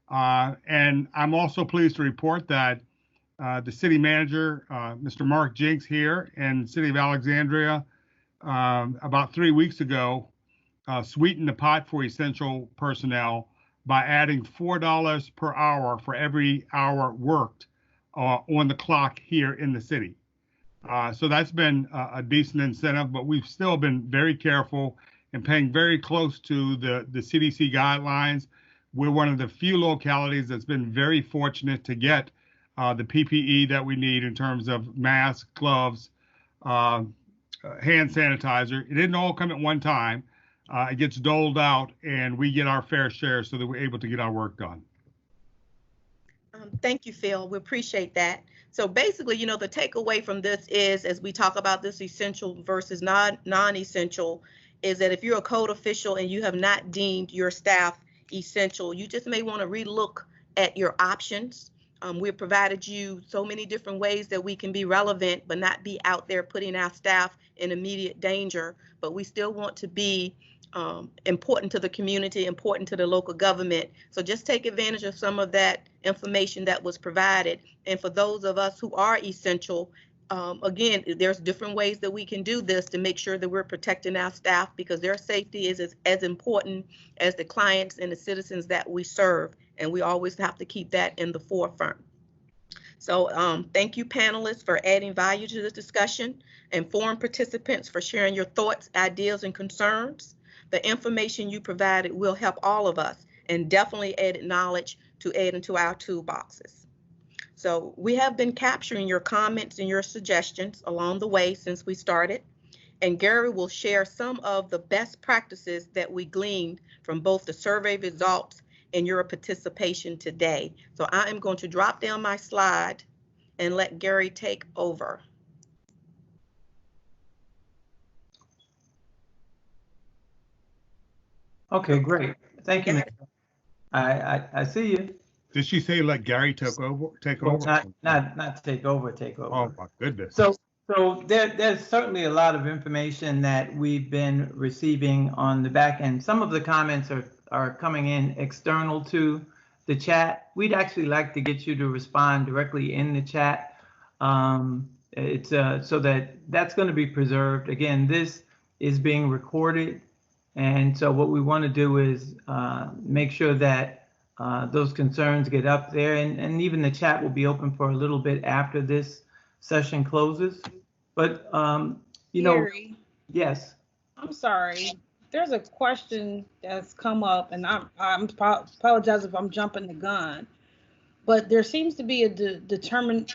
And I'm also pleased to report that the city manager, Mr. Mark Jinks here in the city of Alexandria, about 3 weeks ago, sweetened the pot for essential personnel by adding $4 per hour for every hour worked on the clock here in the city. So that's been a decent incentive, but we've still been very careful and paying very close to the CDC guidelines. We're one of the few localities that's been very fortunate to get the PPE that we need in terms of masks, gloves, hand sanitizer. It didn't all come at one time. It gets doled out and we get our fair share so that we're able to get our work done. Thank you, Phil. We appreciate that. So basically, the takeaway from this is, as we talk about this essential versus non-essential, is that if you're a code official and you have not deemed your staff essential, you just may want to relook at your options. We've provided you so many different ways that we can be relevant, but not be out there putting our staff in immediate danger. But we still want to be important to the community, important to the local government. So just take advantage of some of that information that was provided. And for those of us who are essential, again, there's different ways that we can do this to make sure that we're protecting our staff, because their safety is as important as the clients and the citizens that we serve. And we always have to keep that in the forefront. So thank you, panelists, for adding value to this discussion, and forum participants for sharing your thoughts, ideas, and concerns. The information you provided will help all of us, and definitely added knowledge to add into our toolboxes. So we have been capturing your comments and your suggestions along the way since we started, and Gary will share some of the best practices that we gleaned from both the survey results and your participation today. So I am going to drop down my slide and let Gary take over. Okay, great. Thank you, Ms. I see you. Did she say let Gary take over? Well, not take over, take over. Oh my goodness. So there's certainly a lot of information that we've been receiving on the back end. Some of the comments are coming in external to the chat. We'd actually like to get you to respond directly in the chat. It's so that's going to be preserved. Again, this is being recorded, and so what we want to do is make sure that those concerns get up there, and even the chat will be open for a little bit after this session closes. But you know, Gary, yes. I'm sorry. There's a question that's come up, and I'm apologize if I'm jumping the gun, but there seems to be a determined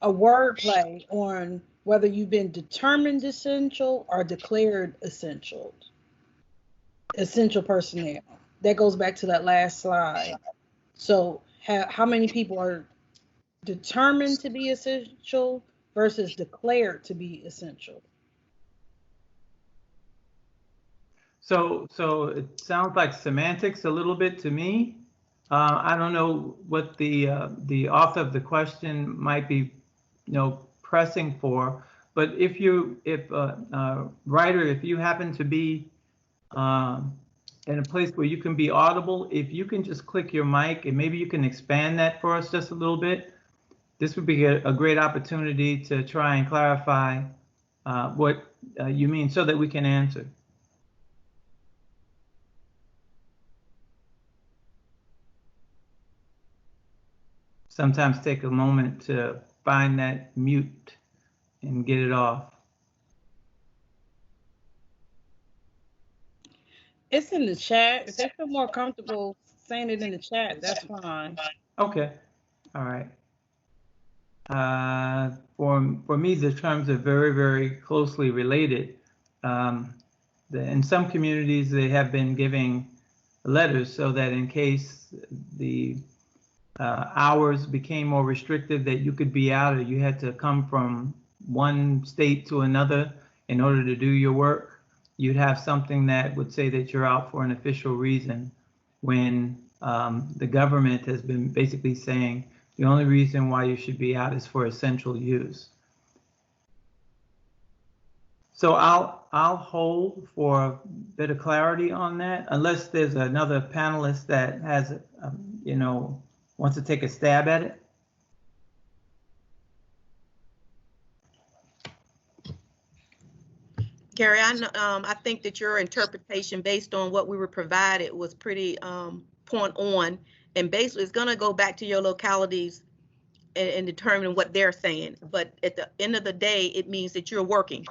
a wordplay on whether you've been determined essential or declared essential personnel. That goes back to that last slide. So how many people are determined to be essential versus declared to be essential? So it sounds like semantics a little bit to me. I don't know what the author of the question might be, pressing for. But if writer, if you happen to be in a place where you can be audible, if you can just click your mic and maybe you can expand that for us just a little bit, this would be a great opportunity to try and clarify what you mean so that we can answer. Sometimes take a moment to find that mute and get it off. It's in the chat. If they feel more comfortable saying it in the chat, that's fine. Okay. All right. For me, the terms are very, very closely related. In some communities, they have been giving letters so that in case the hours became more restrictive, that you could be out or you had to come from one state to another in order to do your work, you'd have something that would say that you're out for an official reason, when the government has been basically saying the only reason why you should be out is for essential use. So I'll hold for a bit of clarity on that, unless there's another panelist that has, wants to take a stab at it. Gary, I think that your interpretation based on what we were provided was pretty point on, and basically it's going to go back to your localities and determine what they're saying. But at the end of the day, it means that you're working,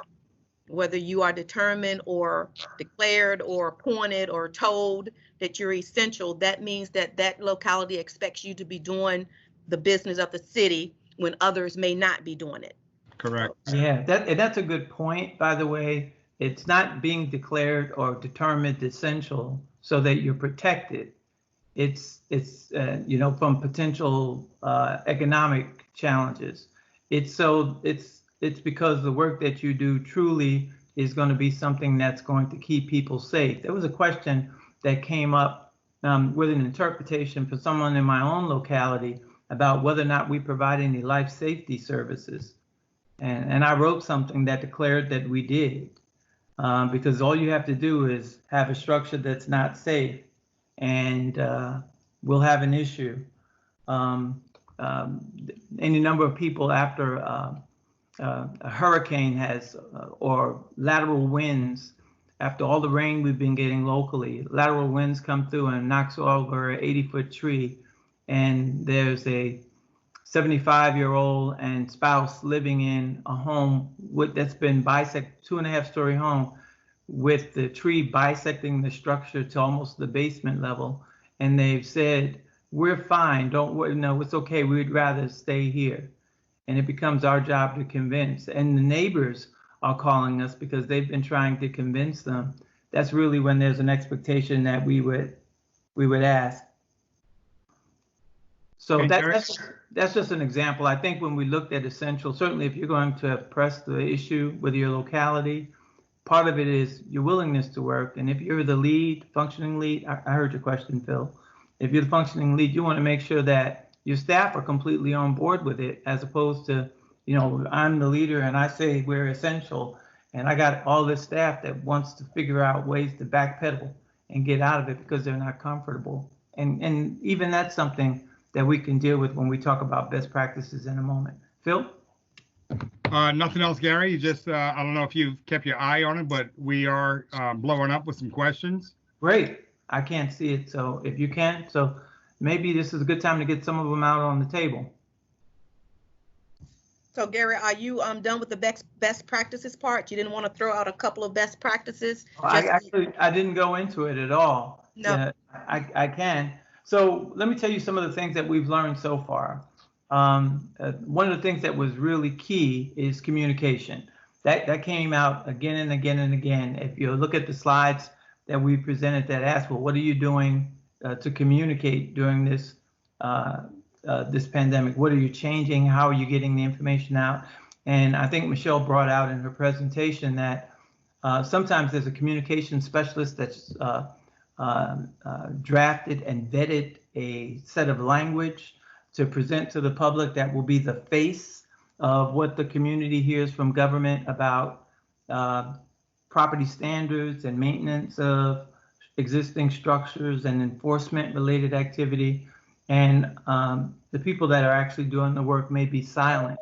whether you are determined or declared or appointed or told that you're essential. That means that that locality expects you to be doing the business of the city when others may not be doing it. Correct. Yeah, that's a good point, by the way. It's not being declared or determined essential so that you're protected. It's from potential economic challenges. It's because the work that you do truly is going to be something that's going to keep people safe. There was a question that came up with an interpretation for someone in my own locality about whether or not we provide any life safety services. And I wrote something that declared that we did, because all you have to do is have a structure that's not safe, and we'll have an issue. Any number of people after a hurricane has, or lateral winds, after all the rain we've been getting locally, lateral winds come through and knocks over an 80-foot tree, and there's a 75-year-old and spouse living in a home that's been bisected, 2.5-story home, with the tree bisecting the structure to almost the basement level. And they've said, we're fine, don't worry, no, it's okay, we'd rather stay here. And it becomes our job to convince. And the neighbors are calling us because they've been trying to convince them. That's really when there's an expectation that we would we would ask. So Hey, Derek. that's just an example. I think when we looked at essential, certainly if you're going to press the issue with your locality, part of it is your willingness to work. And if you're the lead, functioning lead, I heard your question, Phil. If you're the functioning lead, you want to make sure that your staff are completely on board with it, as opposed to, you know, I'm the leader and I say we're essential, and I got all this staff that wants to figure out ways to backpedal and get out of it because they're not comfortable. And even that's something that we can deal with when we talk about best practices in a moment. Phil? Nothing else, Gary. You just, I don't know if you've kept your eye on it, but we are blowing up with some questions. Great. I can't see it, so if you can, so maybe this is a good time to get some of them out on the table. So Gary, are you done with the best practices part? You didn't want to throw out a couple of best practices? I didn't go into it at all. No. I can. So let me tell you some of the things that we've learned so far. One of the things that was really key is communication. That came out again and again and again. If you look at the slides that we presented that asked, well, what are you doing to communicate during this this pandemic? What are you changing? How are you getting the information out? And I think Michelle brought out in her presentation that sometimes there's a communication specialist that's drafted and vetted a set of language to present to the public that will be the face of what the community hears from government about property standards and maintenance of existing structures and enforcement related activity. And the people that are actually doing the work may be silent.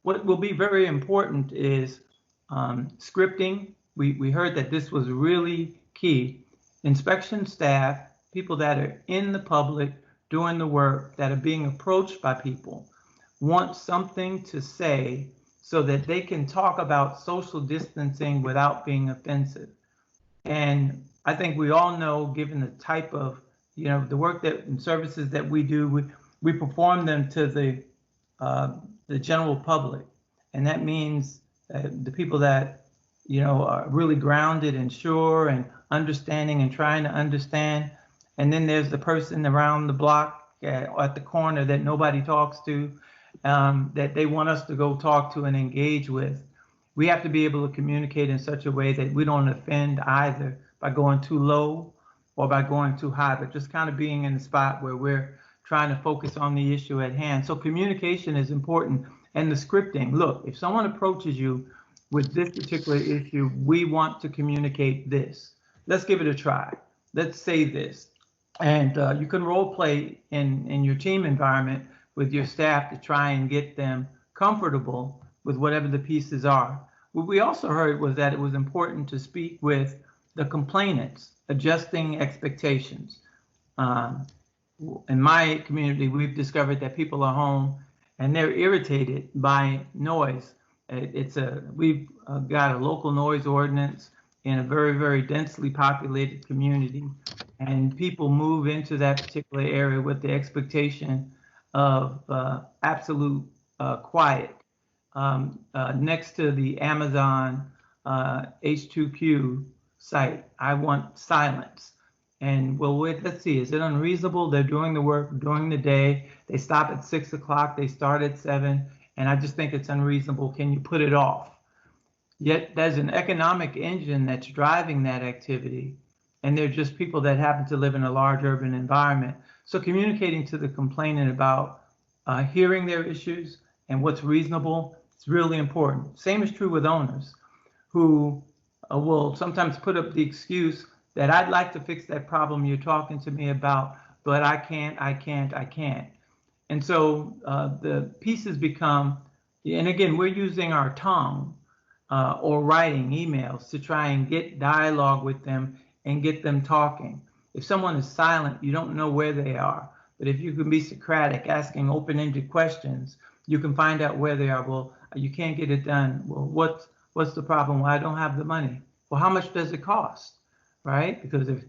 What will be very important is scripting. We heard that this was really key. Inspection staff, people that are in the public doing the work, that are being approached by people, want something to say so that they can talk about social distancing without being offensive. And I think we all know, given the type of, you know, the work that and services that we do, we perform them to the general public. And that means the people that, you know, are really grounded and sure and understanding and trying to understand. And then there's the person around the block at the corner that nobody talks to, that they want us to go talk to and engage with. We have to be able to communicate in such a way that we don't offend either by going too low or by going too high, but just kind of being in the spot where we're trying to focus on the issue at hand. So communication is important. And the scripting, look, if someone approaches you with this particular issue, we want to communicate this. Let's give it a try. Let's say this. And you can role play in your team environment with your staff to try and get them comfortable with whatever the pieces are. What we also heard was that it was important to speak with the complainants, adjusting expectations. In my community, we've discovered that people are home and they're irritated by noise. We've got a local noise ordinance in a very, very densely populated community, and people move into that particular area with the expectation of absolute quiet. Next to the Amazon H2Q site, I want silence. And well, wait, let's see, is it unreasonable? They're doing the work during the day. They stop at 6 o'clock, they start at 7, and I just think it's unreasonable. Can you put it off? Yet there's an economic engine that's driving that activity, and they're just people that happen to live in a large urban environment. So communicating to the complainant about hearing their issues and what's reasonable is really important. Same is true with owners who will sometimes put up the excuse that I'd like to fix that problem you're talking to me about, but I can't. And so the pieces become, and again, we're using our tongue or writing emails to try and get dialogue with them and get them talking. If someone is silent, you don't know where they are. But if you can be Socratic, asking open-ended questions, you can find out where they are. Well, you can't get it done. Well, what's the problem? Well, I don't have the money. Well, how much does it cost? Right? Because if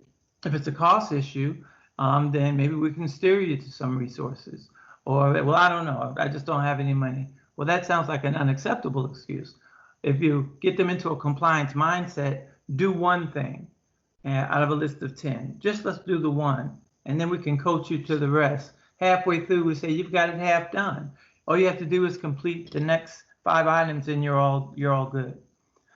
it's a cost issue, then maybe we can steer you to some resources. Or, well, I don't know, I just don't have any money. Well, that sounds like an unacceptable excuse. If you get them into a compliance mindset, do one thing out of a list of 10. Just let's do the one. and then we can coach you to the rest. Halfway through, we say, you've got it half done. All you have to do is complete the next 5 items and you're all good.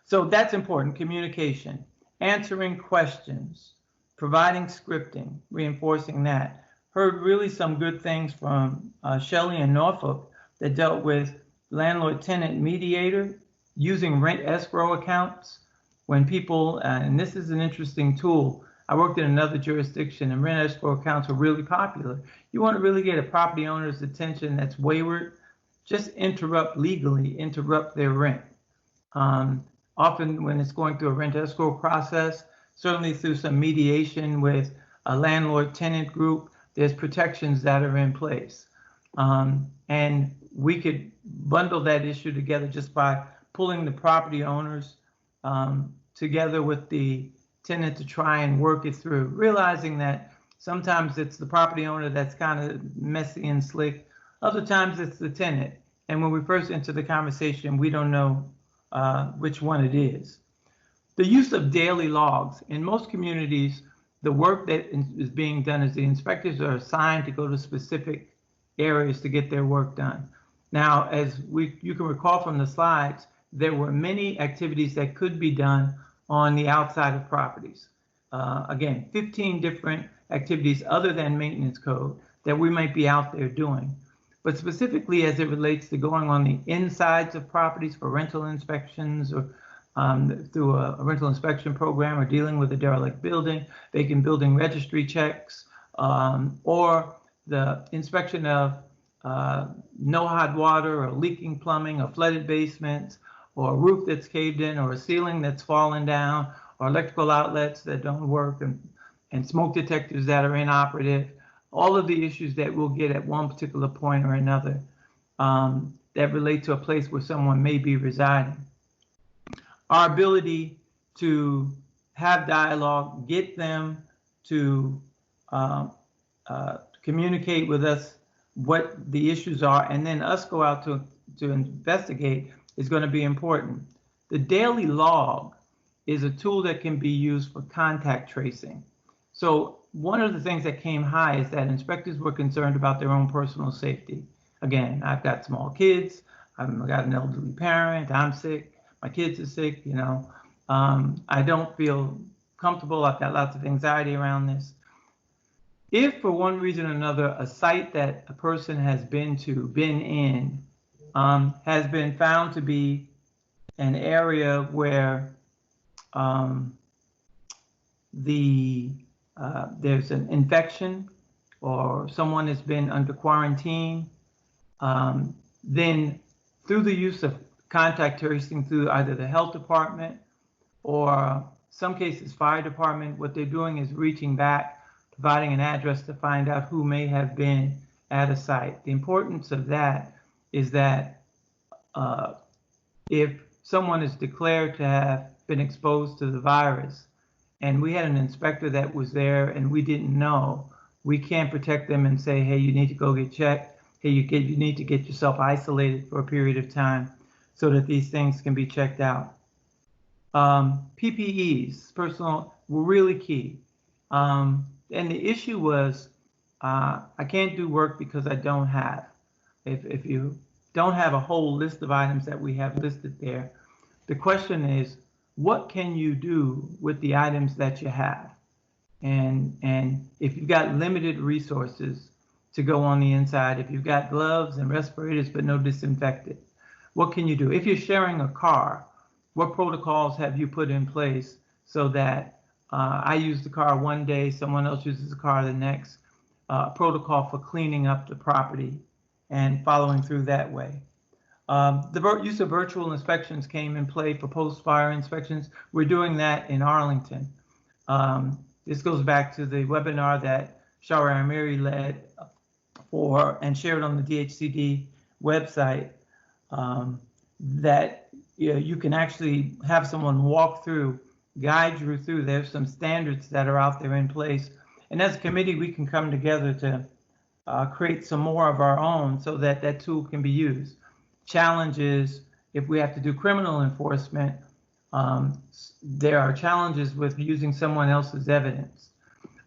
So that's important, communication, answering questions, providing scripting, reinforcing that. Heard really some good things from Shelley in Norfolk that dealt with landlord-tenant mediator, using rent escrow accounts when people, and this is an interesting tool. I worked in another jurisdiction and rent escrow accounts are really popular. You want to really get a property owner's attention that's wayward, just legally interrupt their rent. Often when it's going through a rent escrow process, certainly through some mediation with a landlord-tenant group, there's protections that are in place. And we could bundle that issue together just by pulling the property owners together with the tenant to try and work it through, realizing that sometimes it's the property owner that's kind of messy and slick. Other times it's the tenant. And when we first enter the conversation, we don't know which one it is. The use of daily logs. In most communities, the work that is being done is the inspectors are assigned to go to specific areas to get their work done. Now, as you can recall from the slides, there were many activities that could be done on the outside of properties. Again, 15 different activities other than maintenance code that we might be out there doing. But specifically as it relates to going on the insides of properties for rental inspections or through a rental inspection program or dealing with a derelict building, vacant building registry checks, or the inspection of no hot water or leaking plumbing or flooded basements or a roof that's caved in or a ceiling that's fallen down or electrical outlets that don't work and smoke detectors that are inoperative. All of the issues that we'll get at one particular point or another that relate to a place where someone may be residing. Our ability to have dialogue, get them to communicate with us what the issues are, and then us go out to investigate is going to be important. The daily log is a tool that can be used for contact tracing. So one of the things that came high is that inspectors were concerned about their own personal safety. Again, I've got small kids, I've got an elderly parent, I'm sick, my kids are sick, you know. I don't feel comfortable, I've got lots of anxiety around this. If for one reason or another, a site that a person has been in, has been found to be an area where there's an infection or someone has been under quarantine, then through the use of contact tracing through either the health department or some cases fire department, what they're doing is reaching back, providing an address to find out who may have been at a site. The importance of that is that if someone is declared to have been exposed to the virus and we had an inspector that was there and we didn't know, we can't protect them and say, hey, you need to go get checked. Hey, you need to get yourself isolated for a period of time so that these things can be checked out. PPEs, personal, were really key. And the issue was, I can't do work because I don't have. If you don't have a whole list of items that we have listed there, the question is, what can you do with the items that you have? And if you've got limited resources to go on the inside, if you've got gloves and respirators but no disinfectant, what can you do? If you're sharing a car, what protocols have you put in place so that I use the car one day, someone else uses the car the next, protocol for cleaning up the property and following through that way. The use of virtual inspections came in play for post-fire inspections. We're doing that in Arlington. This goes back to the webinar that Shawar Amiri led for and shared on the DHCD website, that you can actually have someone walk through, guide you through. There's some standards that are out there in place. And as a committee, we can come together to create some more of our own so that that tool can be used. Challenges, if we have to do criminal enforcement, there are challenges with using someone else's evidence.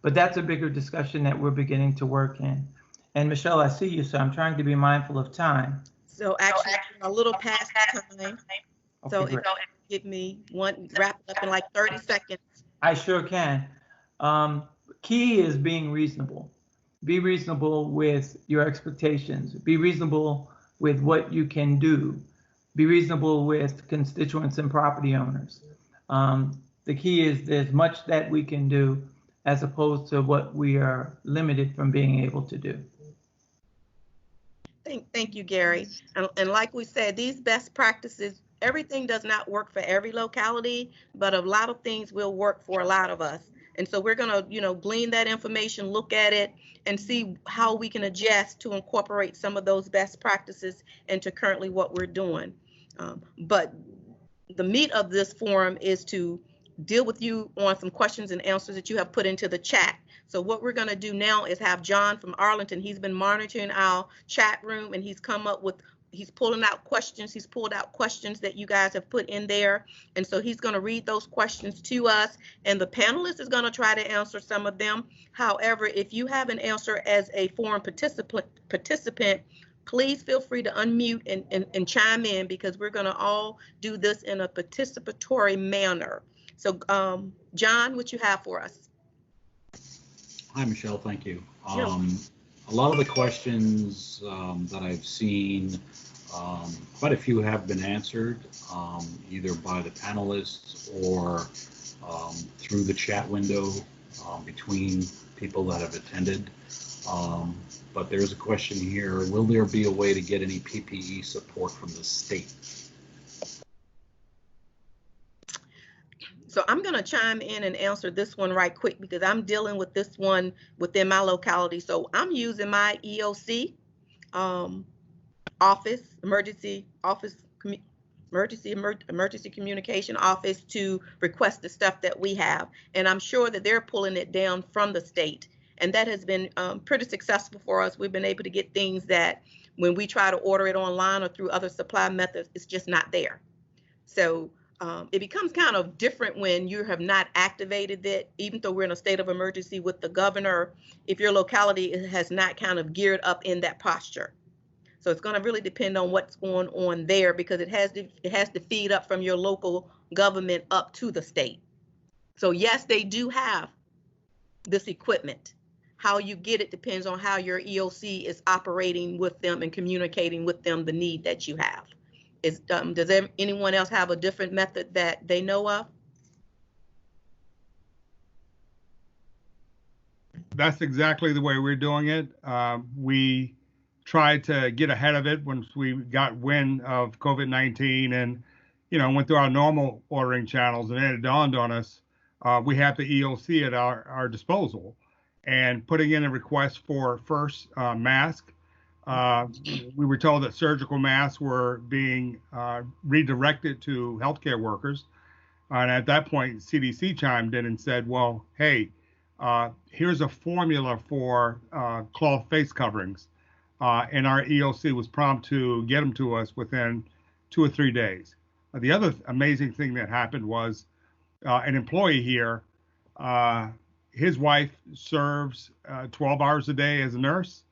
But that's a bigger discussion that we're beginning to work in. And Michelle, I see you, so I'm trying to be mindful of time. So actually, a little past time. So Okay, if you give me one, wrap it up in like 30 seconds. I sure can. Key is being reasonable. Be reasonable with your expectations. Be reasonable with what you can do. Be reasonable with constituents and property owners. The key is there's much that we can do as opposed to what we are limited from being able to do. Thank you, Gary. And like we said, these best practices, everything does not work for every locality, but a lot of things will work for a lot of us. And so we're going to, glean that information, look at it, and see how we can adjust to incorporate some of those best practices into currently what we're doing. But the meat of this forum is to deal with you on some questions and answers that you have put into the chat. So what we're going to do now is have John from Arlington. He's been monitoring our chat room, and he's come up with, he's pulling out questions. He's pulled out questions that you guys have put in there. And so he's going to read those questions to us, and the panelist is going to try to answer some of them. However, if you have an answer as a forum participant, please feel free to unmute and chime in, because we're going to all do this in a participatory manner. So, John, what you have for us? Hi, Michelle. Thank you. A lot of the questions that I've seen, quite a few have been answered either by the panelists or through the chat window between people that have attended. But there's a question here: will there be a way to get any PPE support from the state? So I'm going to chime in and answer this one right quick, because I'm dealing with this one within my locality. So I'm using my EOC office, emergency communication office to request the stuff that we have. And I'm sure that they're pulling it down from the state. And that has been pretty successful for us. We've been able to get things that when we try to order it online or through other supply methods, it's just not there. So it becomes kind of different when you have not activated it, even though we're in a state of emergency with the governor, if your locality has not kind of geared up in that posture. So it's going to really depend on what's going on there, because it has to feed up from your local government up to the state. So yes, they do have this equipment. How you get it depends on how your EOC is operating with them and communicating with them the need that you have. Does anyone else have a different method that they know of? That's exactly the way we're doing it. We tried to get ahead of it once we got wind of COVID-19 and, went through our normal ordering channels, and then it dawned on us, we have the EOC at our disposal, and putting in a request for first mask. We were told that surgical masks were being redirected to healthcare workers. And at that point, CDC chimed in and said, well, hey, here's a formula for cloth face coverings. And our EOC was prompt to get them to us within 2 or 3 days. The other amazing thing that happened was an employee here, his wife serves 12 hours a day as a nurse.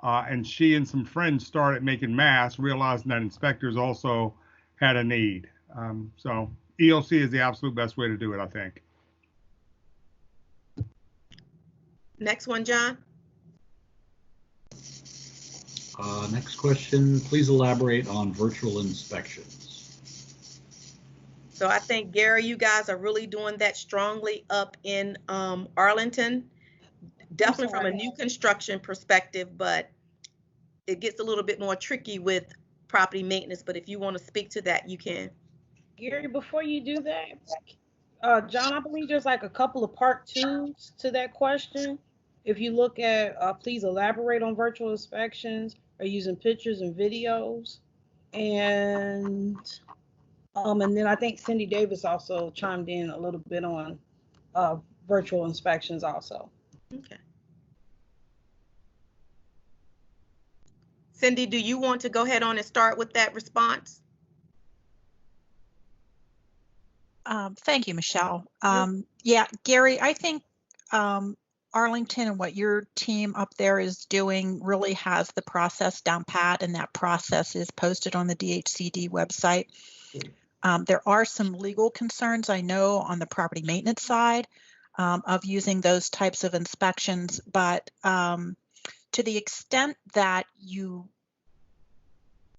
And she and some friends started making masks, realizing that inspectors also had a need. So EOC is the absolute best way to do it, I think. Next one, John. Next question, please elaborate on virtual inspections. So I think, Gary, you guys are really doing that strongly up in Arlington. Definitely from a new construction perspective, but it gets a little bit more tricky with property maintenance. But if you want to speak to that, you can. Gary, before you do that, John, I believe there's like a couple of part twos to that question. If you look at, please elaborate on virtual inspections or using pictures and videos. And then I think Cindy Davis also chimed in a little bit on virtual inspections also. Okay. Cindy, do you want to go ahead on and start with that response? Thank you, Michelle. Yeah, Gary, I think our Arlington and what your team up there is doing really has the process down pat, and that process is posted on the DHCD website. There are some legal concerns, I know, on the property maintenance side of using those types of inspections, but to the extent that you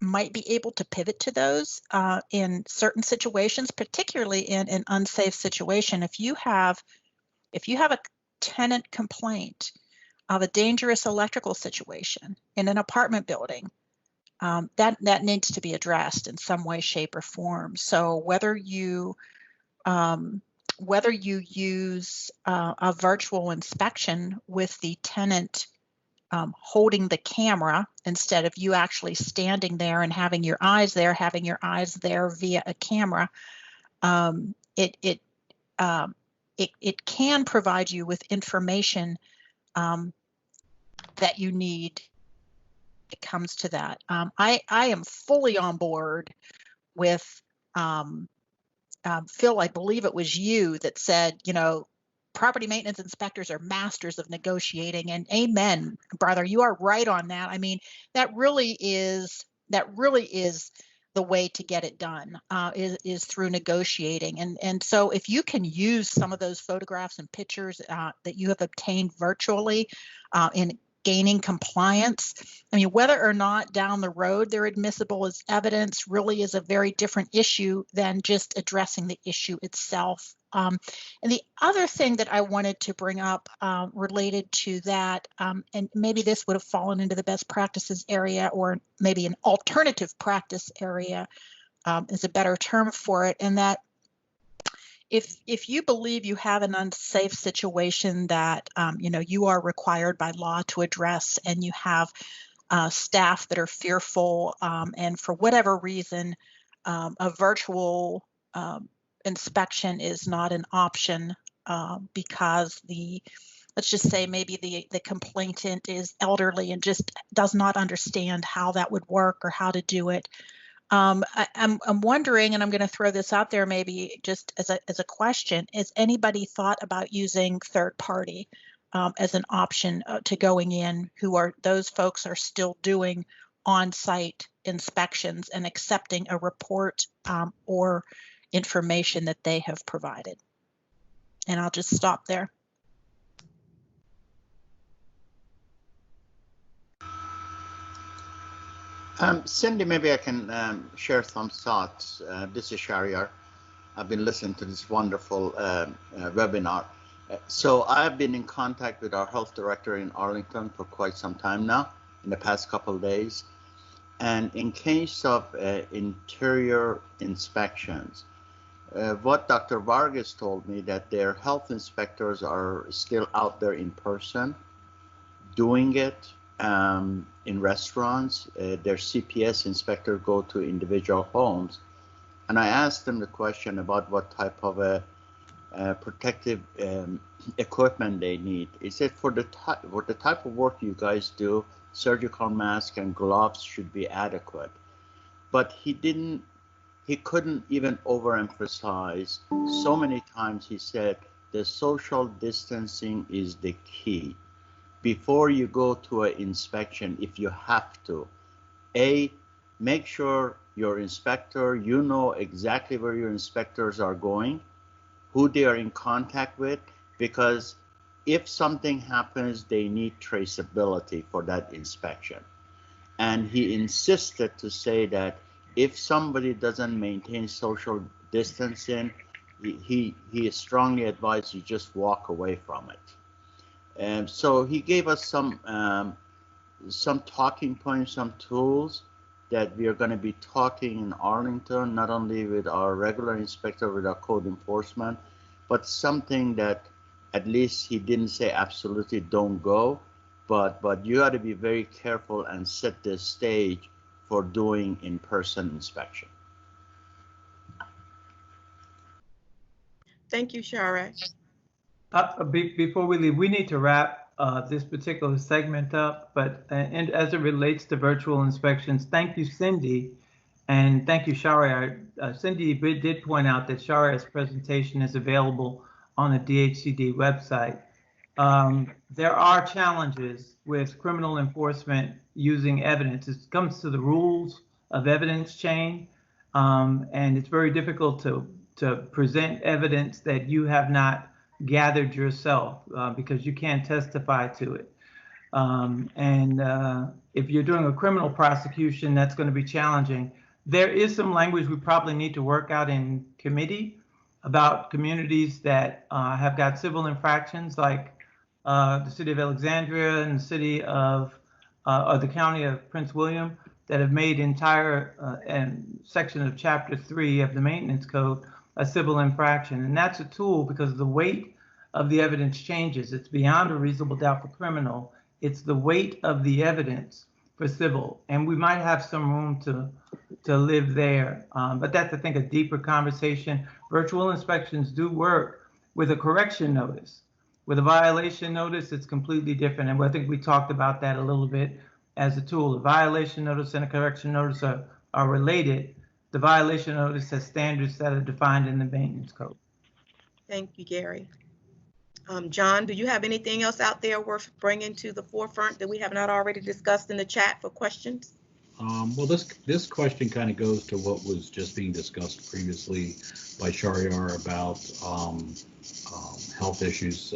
might be able to pivot to those in certain situations, particularly in an unsafe situation. If you have a tenant complaint of a dangerous electrical situation in an apartment building, that needs to be addressed in some way, shape, or form. So whether you use a virtual inspection with the tenant holding the camera instead of you actually standing there and having your eyes there via a camera, it can provide you with information that you need. It comes to that. I am fully on board with Phil. I believe it was you that said, property maintenance inspectors are masters of negotiating, and amen, brother. You are right on that. I mean, that really is the way to get it done, is through negotiating. And so if you can use some of those photographs and pictures that you have obtained virtually in gaining compliance, I mean, whether or not down the road they're admissible as evidence really is a very different issue than just addressing the issue itself. And the other thing that I wanted to bring up related to that, and maybe this would have fallen into the best practices area, or maybe an alternative practice area is a better term for it, and that if you believe you have an unsafe situation that you are required by law to address, and you have staff that are fearful, and for whatever reason a virtual inspection is not an option because let's just say maybe the complainant is elderly and just does not understand how that would work or how to do it. I'm wondering, and I'm going to throw this out there maybe just as a question, has anybody thought about using third party as an option to going in, those folks are still doing on-site inspections and accepting a report or information that they have provided? And I'll just stop there. Cindy, maybe I can share some thoughts. This is Shariar. I've been listening to this wonderful webinar. So I've been in contact with our health director in Arlington for quite some time now, in the past couple of days. And in case of interior inspections, what Dr. Vargas told me, that their health inspectors are still out there in person doing it. In restaurants, their CPS inspector go to individual homes, and I asked them the question about what type of a protective equipment they need. He said for the type of work you guys do, surgical mask and gloves should be adequate. But he couldn't even overemphasize. So many times he said the social distancing is the key. Before you go to an inspection, if you have to, make sure your inspector, you know exactly where your inspectors are going, who they are in contact with, because if something happens, they need traceability for that inspection. And he insisted to say that if somebody doesn't maintain social distancing, he strongly advised you just walk away from it. And so he gave us some talking points, some tools that we are going to be talking in Arlington, not only with our regular inspector, with our code enforcement, but something that at least he didn't say absolutely don't go, but you got to be very careful and set the stage for doing in-person inspection. Thank you, Shara. Before we leave, we need to wrap this particular segment up, but and as it relates to virtual inspections, thank you, Cindy, and thank you, Shari. Cindy did point out that Shari's presentation is available on the DHCD website. there are challenges with criminal enforcement using evidence. It comes to the rules of evidence chain, and it's very difficult to present evidence that you have not gathered yourself because you can't testify to it. If you're doing a criminal prosecution, that's going to be challenging. There is some language we probably need to work out in committee about communities that have got civil infractions, like the city of Alexandria and the city of, or the county of Prince William, that have made entire section of Chapter 3 of the Maintenance Code a civil infraction. And that's a tool because the weight of the evidence changes. It's beyond a reasonable doubt for criminal. It's the weight of the evidence for civil. And we might have some room to live there. But that's, I think, a deeper conversation. Virtual inspections do work with a correction notice. With a violation notice, it's completely different. And I think we talked about that a little bit as a tool. A violation notice and a correction notice are related. The violation notice has standards that are defined in the maintenance code. Thank you, Gary. John, do you have anything else out there worth bringing to the forefront that we have not already discussed in the chat for questions? Well, this question kind of goes to what was just being discussed previously by Shariar about health issues.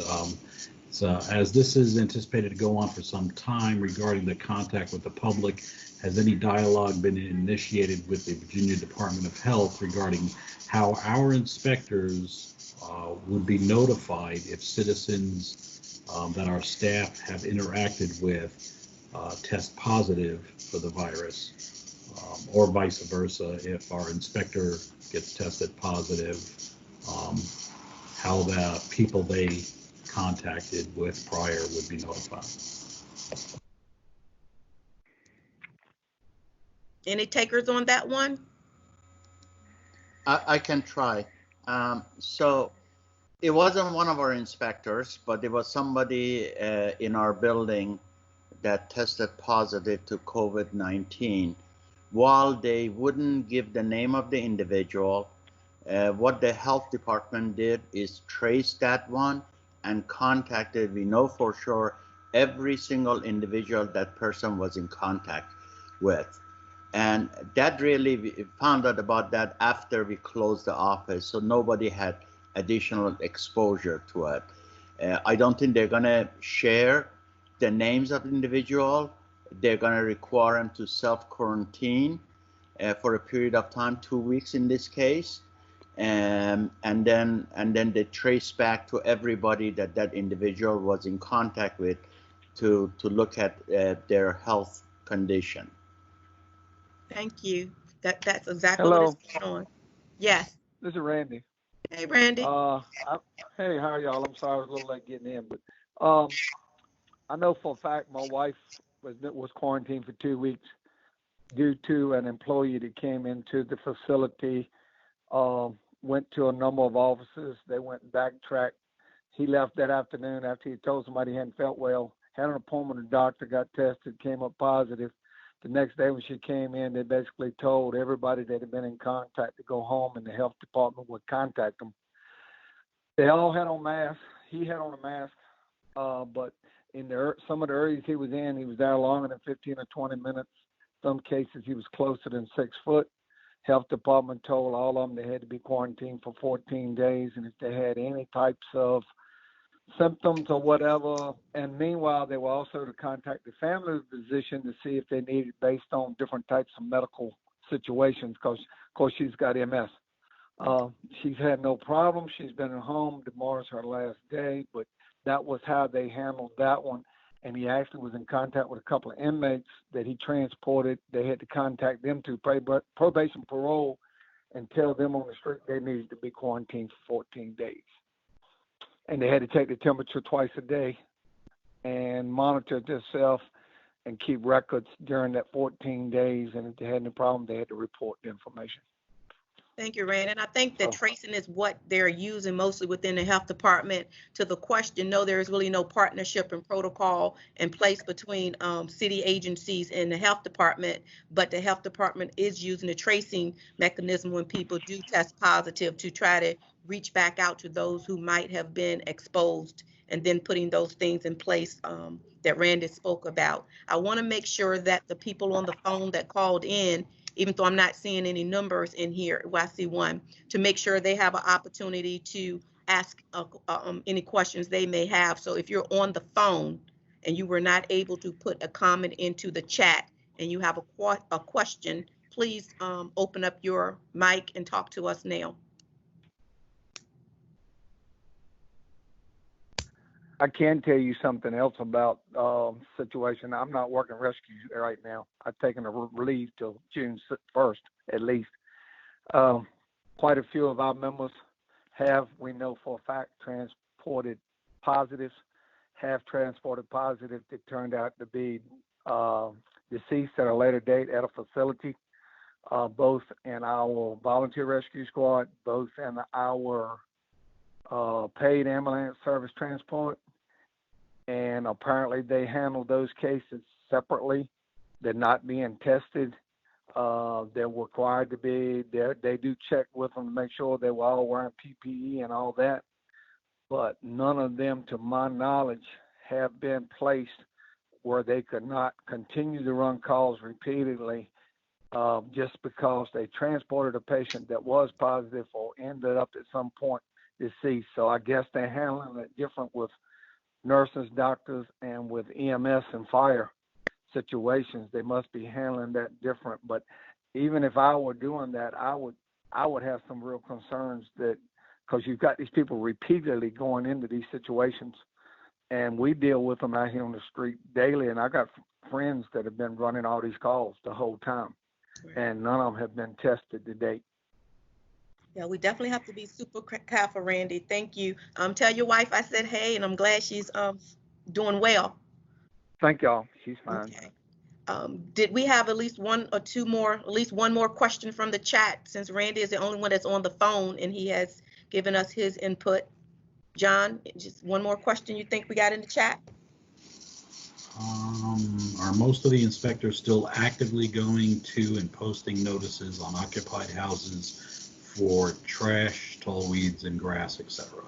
So as this is anticipated to go on for some time regarding the contact with the public, has any dialogue been initiated with the Virginia Department of Health regarding how our inspectors would be notified if citizens that our staff have interacted with test positive for the virus, or vice versa, if our inspector gets tested positive, how the people they contacted with prior would be notified. Any takers on that one? I can try. So it wasn't one of our inspectors, but it was somebody in our building that tested positive to COVID-19. While they wouldn't give the name of the individual, what the health department did is trace that one and contacted, we know for sure, every single individual that person was in contact with. And that really, we found out about that after we closed the office, so nobody had additional exposure to it. I don't think they're gonna share the names of the individual. They're gonna require them to self-quarantine for a period of time, 2 weeks in this case. And then they trace back to everybody that individual was in contact with to look at their health condition. Thank you. That's exactly what is going on. Yes. This is Randy. Hey, Randy. Hey, how are y'all? I'm sorry I was a little late getting in, but I know for a fact my wife was quarantined for 2 weeks due to an employee that came into the facility, went to a number of offices. They went and backtracked. He left that afternoon after he told somebody he hadn't felt well, had an appointment with a doctor, got tested, came up positive. The next day when she came in, they basically told everybody that had been in contact to go home, and the health department would contact them. They all had on masks. He had on a mask, but in some of the areas he was in, he was there longer than 15 or 20 minutes. Some cases he was closer than 6 foot. Health department told all of them they had to be quarantined for 14 days, and if they had any types of symptoms or whatever. And meanwhile, they were also to contact the family physician to see if they needed, based on different types of medical situations, because of course she's got MS. She's had no problem. She's been at home. Tomorrow's her last day, but that was how they handled that one. And he actually was in contact with a couple of inmates that he transported. They had to contact them to probation parole and tell them on the street they needed to be quarantined for 14 days. And they had to take the temperature twice a day and monitor themselves and keep records during that 14 days. And if they had any problem, they had to report the information. Thank you, Rand. And I think that tracing is what they're using mostly within the health department. To the question, no, there is really no partnership and protocol in place between city agencies and the health department, but the health department is using a tracing mechanism when people do test positive to try to reach back out to those who might have been exposed and then putting those things in place that Randy spoke about. I want to make sure that the people on the phone that called in, even though I'm not seeing any numbers in here, well, I see one, to make sure they have an opportunity to ask any questions they may have. So if you're on the phone and you were not able to put a comment into the chat and you have a question, please open up your mic and talk to us now. I can tell you something else about situation. I'm not working rescue right now. I've taken a leave till June 1st at least. Quite a few of our members have, we know for a fact, transported positives, have transported positive that turned out to be deceased at a later date at a facility, both in our volunteer rescue squad, both in our paid ambulance service transport, and apparently they handle those cases separately. They're not being tested. They're required to be. They do check with them to make sure they were all wearing PPE and all that, but none of them, to my knowledge, have been placed where they could not continue to run calls repeatedly just because they transported a patient that was positive or ended up at some point deceased. So I guess they're handling it different with nurses, doctors, and with EMS and fire situations. They must be handling that different. But even if I were doing that, I would have some real concerns that, because you've got these people repeatedly going into these situations, and we deal with them out here on the street daily. And I got friends that have been running all these calls the whole time, and none of them have been tested to date. Yeah, we definitely have to be super careful, Randy. Thank you. Tell your wife I said hey, and I'm glad she's doing well. Thank y'all. She's fine. Okay. Did we have at least one or two more, at least one more question from the chat, since Randy is the only one that's on the phone and he has given us his input? John, just one more question you think we got in the chat? Are most of the inspectors still actively going to and posting notices on occupied houses for trash, tall weeds, and grass, etc.?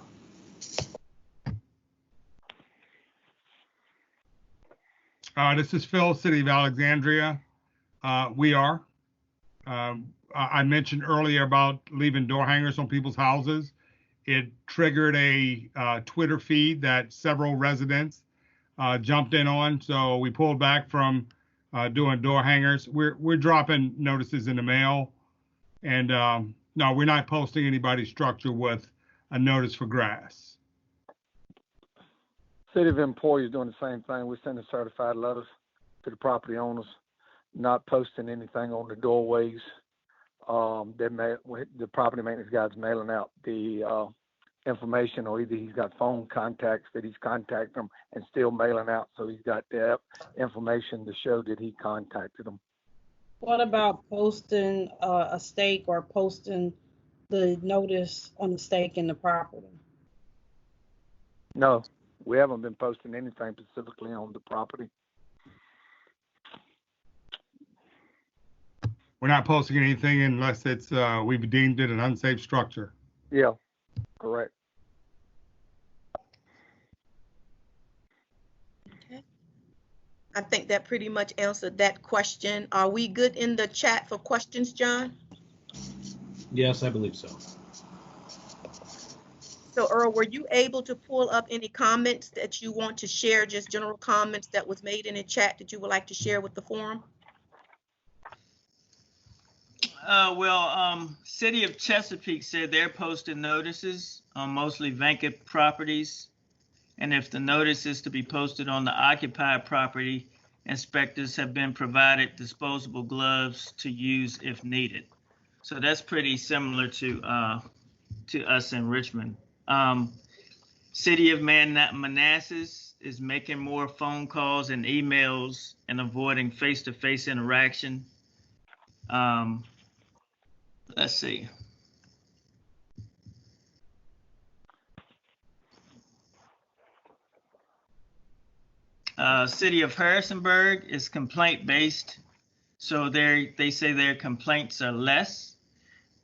This is Phil, City of Alexandria. We are. I mentioned earlier about leaving door hangers on people's houses. It triggered a Twitter feed that several residents jumped in on, so we pulled back from doing door hangers. We're dropping notices in the mail, and no, we're not posting anybody's structure with a notice for grass. City of employees doing the same thing. We're sending certified letters to the property owners, not posting anything on the doorways. The property maintenance guy's mailing out the information, or either he's got phone contacts that he's contacted them and still mailing out, so he's got the information to show that he contacted them. What about posting a stake or posting the notice on the stake in the property? No, we haven't been posting anything specifically on the property. We're not posting anything unless it's we've deemed it an unsafe structure. Yeah, correct. Okay. I think that pretty much answered that question. Are we good in the chat for questions, John? Yes, I believe so. So Earl, were you able to pull up any comments that you want to share, just general comments that was made in the chat that you would like to share with the forum? City of Chesapeake said they're posting notices on mostly vacant properties. And if the notice is to be posted on the occupied property, inspectors have been provided disposable gloves to use if needed. So that's pretty similar to us in Richmond. City of Manassas is making more phone calls and emails and avoiding face-to-face interaction. Let's see. City of Harrisonburg is complaint-based, so they say their complaints are less.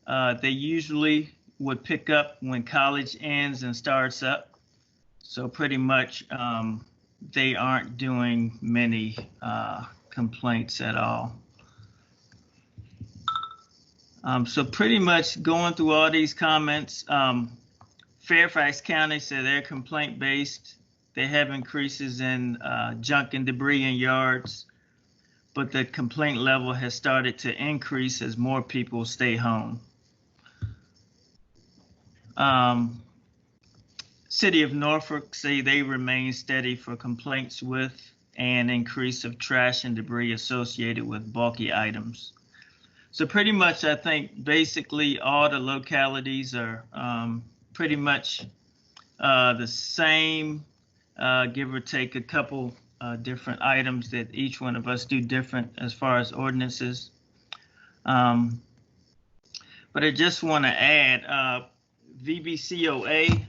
They usually would pick up when college ends and starts up. So pretty much they aren't doing many complaints at all. So pretty much going through all these comments, Fairfax County said they're complaint based. They have increases in junk and debris in yards, but the complaint level has started to increase as more people stay home. City of Norfolk say they remain steady for complaints with an increase of trash and debris associated with bulky items. So pretty much, I think basically all the localities are pretty much the same, give or take a couple different items that each one of us do different as far as ordinances. But I just want to add VBCOA.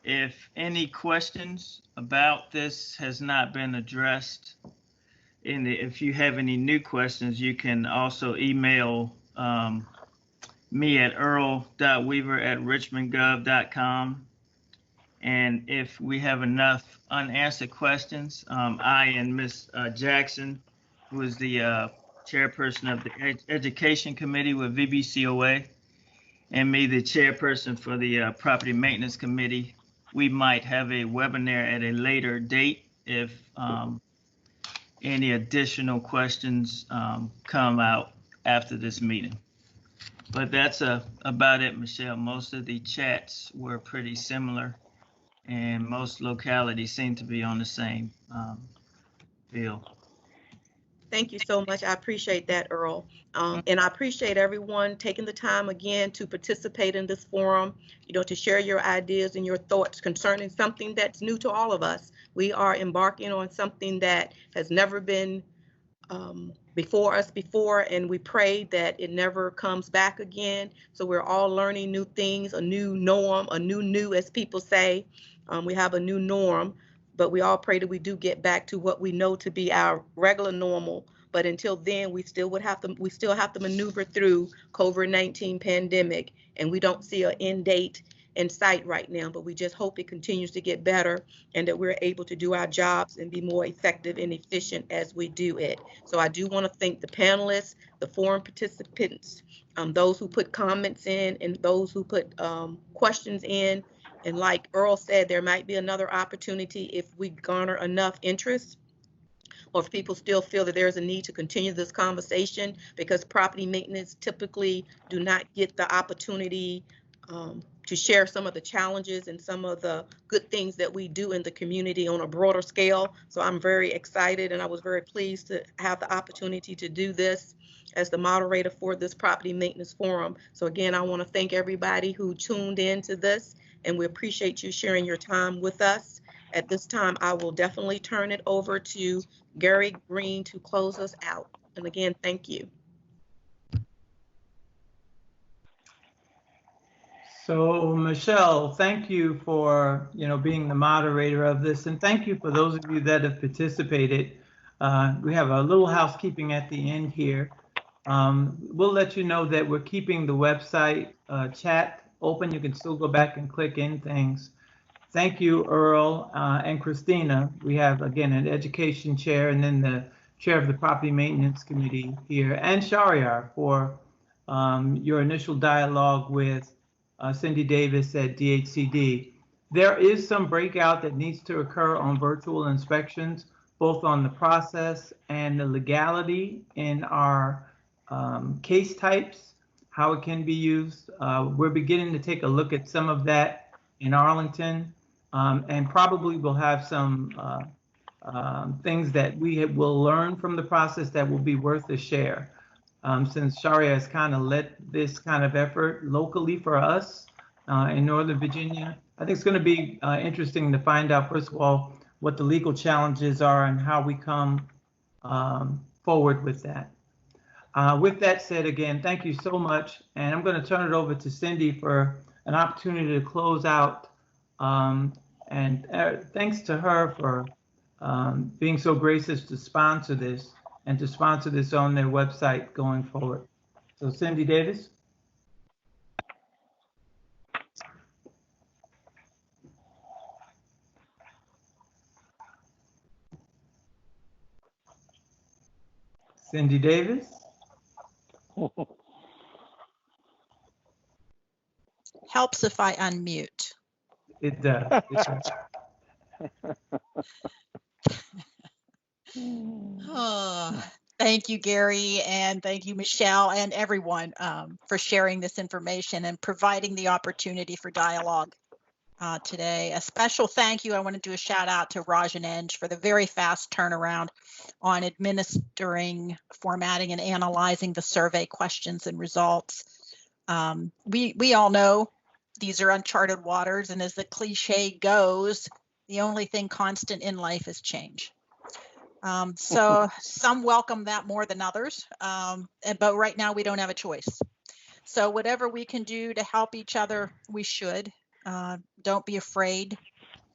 If any questions about this has not been addressed, and if you have any new questions, you can also email me at earl.weaver@richmondgov.com. And if we have enough unanswered questions, I and Ms. Jackson, who is the chairperson of the Education Committee with VBCOA, and me, the chairperson for the Property Maintenance Committee, we might have a webinar at a later date if any additional questions come out after this meeting. But that's about it, Michelle. Most of the chats were pretty similar, and most localities seem to be on the same field. Thank you so much. I appreciate that, Earl. And I appreciate everyone taking the time again to participate in this forum, to share your ideas and your thoughts concerning something that's new to all of us. We are embarking on something that has never been before us before, and we pray that it never comes back again. So we're all learning new things, a new norm, a new, as people say. We have a new norm. But we all pray that we do get back to what we know to be our regular normal. But until then, we still have to maneuver through COVID-19 pandemic, and we don't see an end date in sight right now. But we just hope it continues to get better, and that we're able to do our jobs and be more effective and efficient as we do it. So I do want to thank the panelists, the forum participants, those who put comments in, and those who put questions in. And like Earl said, there might be another opportunity if we garner enough interest, or if people still feel that there's a need to continue this conversation, because property maintenance typically do not get the opportunity to share some of the challenges and some of the good things that we do in the community on a broader scale. So I'm very excited, and I was very pleased to have the opportunity to do this as the moderator for this property maintenance forum. So again, I want to thank everybody who tuned in to this, and we appreciate you sharing your time with us. At this time, I will definitely turn it over to Gary Green to close us out. And again, thank you. So Michelle, thank you for being the moderator of this, and thank you for those of you that have participated. We have a little housekeeping at the end here. We'll let you know that we're keeping the website chat open. You can still go back and click in things. Thank you, Earl and Christina. We have, again, an education chair, and then the chair of the Property Maintenance Committee here, and Shariar for your initial dialogue with Cindy Davis at DHCD. There is some breakout that needs to occur on virtual inspections, both on the process and the legality in our case types, how it can be used. We're beginning to take a look at some of that in Arlington, and probably we'll have some things that we will learn from the process that will be worth a share. Since Sharia has kind of led this kind of effort locally for us in Northern Virginia, I think it's going to be interesting to find out, first of all, what the legal challenges are and how we come forward with that. With that said, again, thank you so much. And I'm going to turn it over to Cindy for an opportunity to close out. And thanks to her for being so gracious to sponsor this and to sponsor this on their website going forward. So Cindy Davis. Cindy Davis? Helps if I unmute. It does. Oh, thank you, Gary, and thank you, Michelle, and everyone for sharing this information and providing the opportunity for dialogue today. A special thank you. I want to do a shout out to Raj and Eng for the very fast turnaround on administering, formatting, and analyzing the survey questions and results. We all know these are uncharted waters, and as the cliche goes, the only thing constant in life is change. So some welcome that more than others, but right now we don't have a choice. So whatever we can do to help each other, we should. Don't be afraid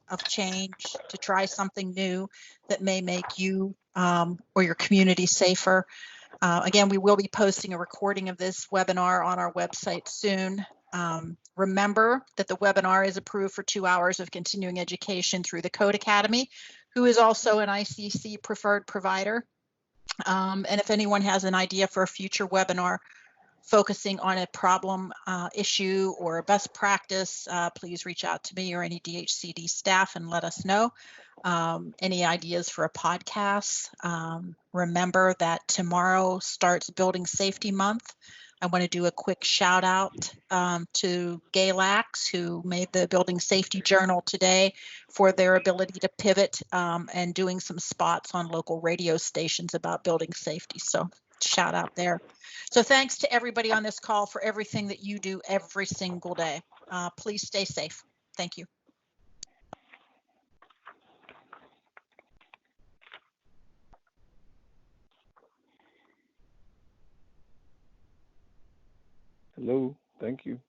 of change, to try something new that may make you or your community safer. Again, we will be posting a recording of this webinar on our website soon. Remember that the webinar is approved for 2 hours of continuing education through the Code Academy, who is also an ICC preferred provider. And if anyone has an idea for a future webinar focusing on a problem issue or a best practice, please reach out to me or any DHCD staff and let us know. Any ideas for a podcast? Remember that tomorrow starts Building Safety Month. I want to do a quick shout out to Galax, who made the Building Safety Journal today, for their ability to pivot and doing some spots on local radio stations about building safety. So shout out there. So thanks to everybody on this call for everything that you do every single day. Please stay safe. Thank you. Hello, thank you.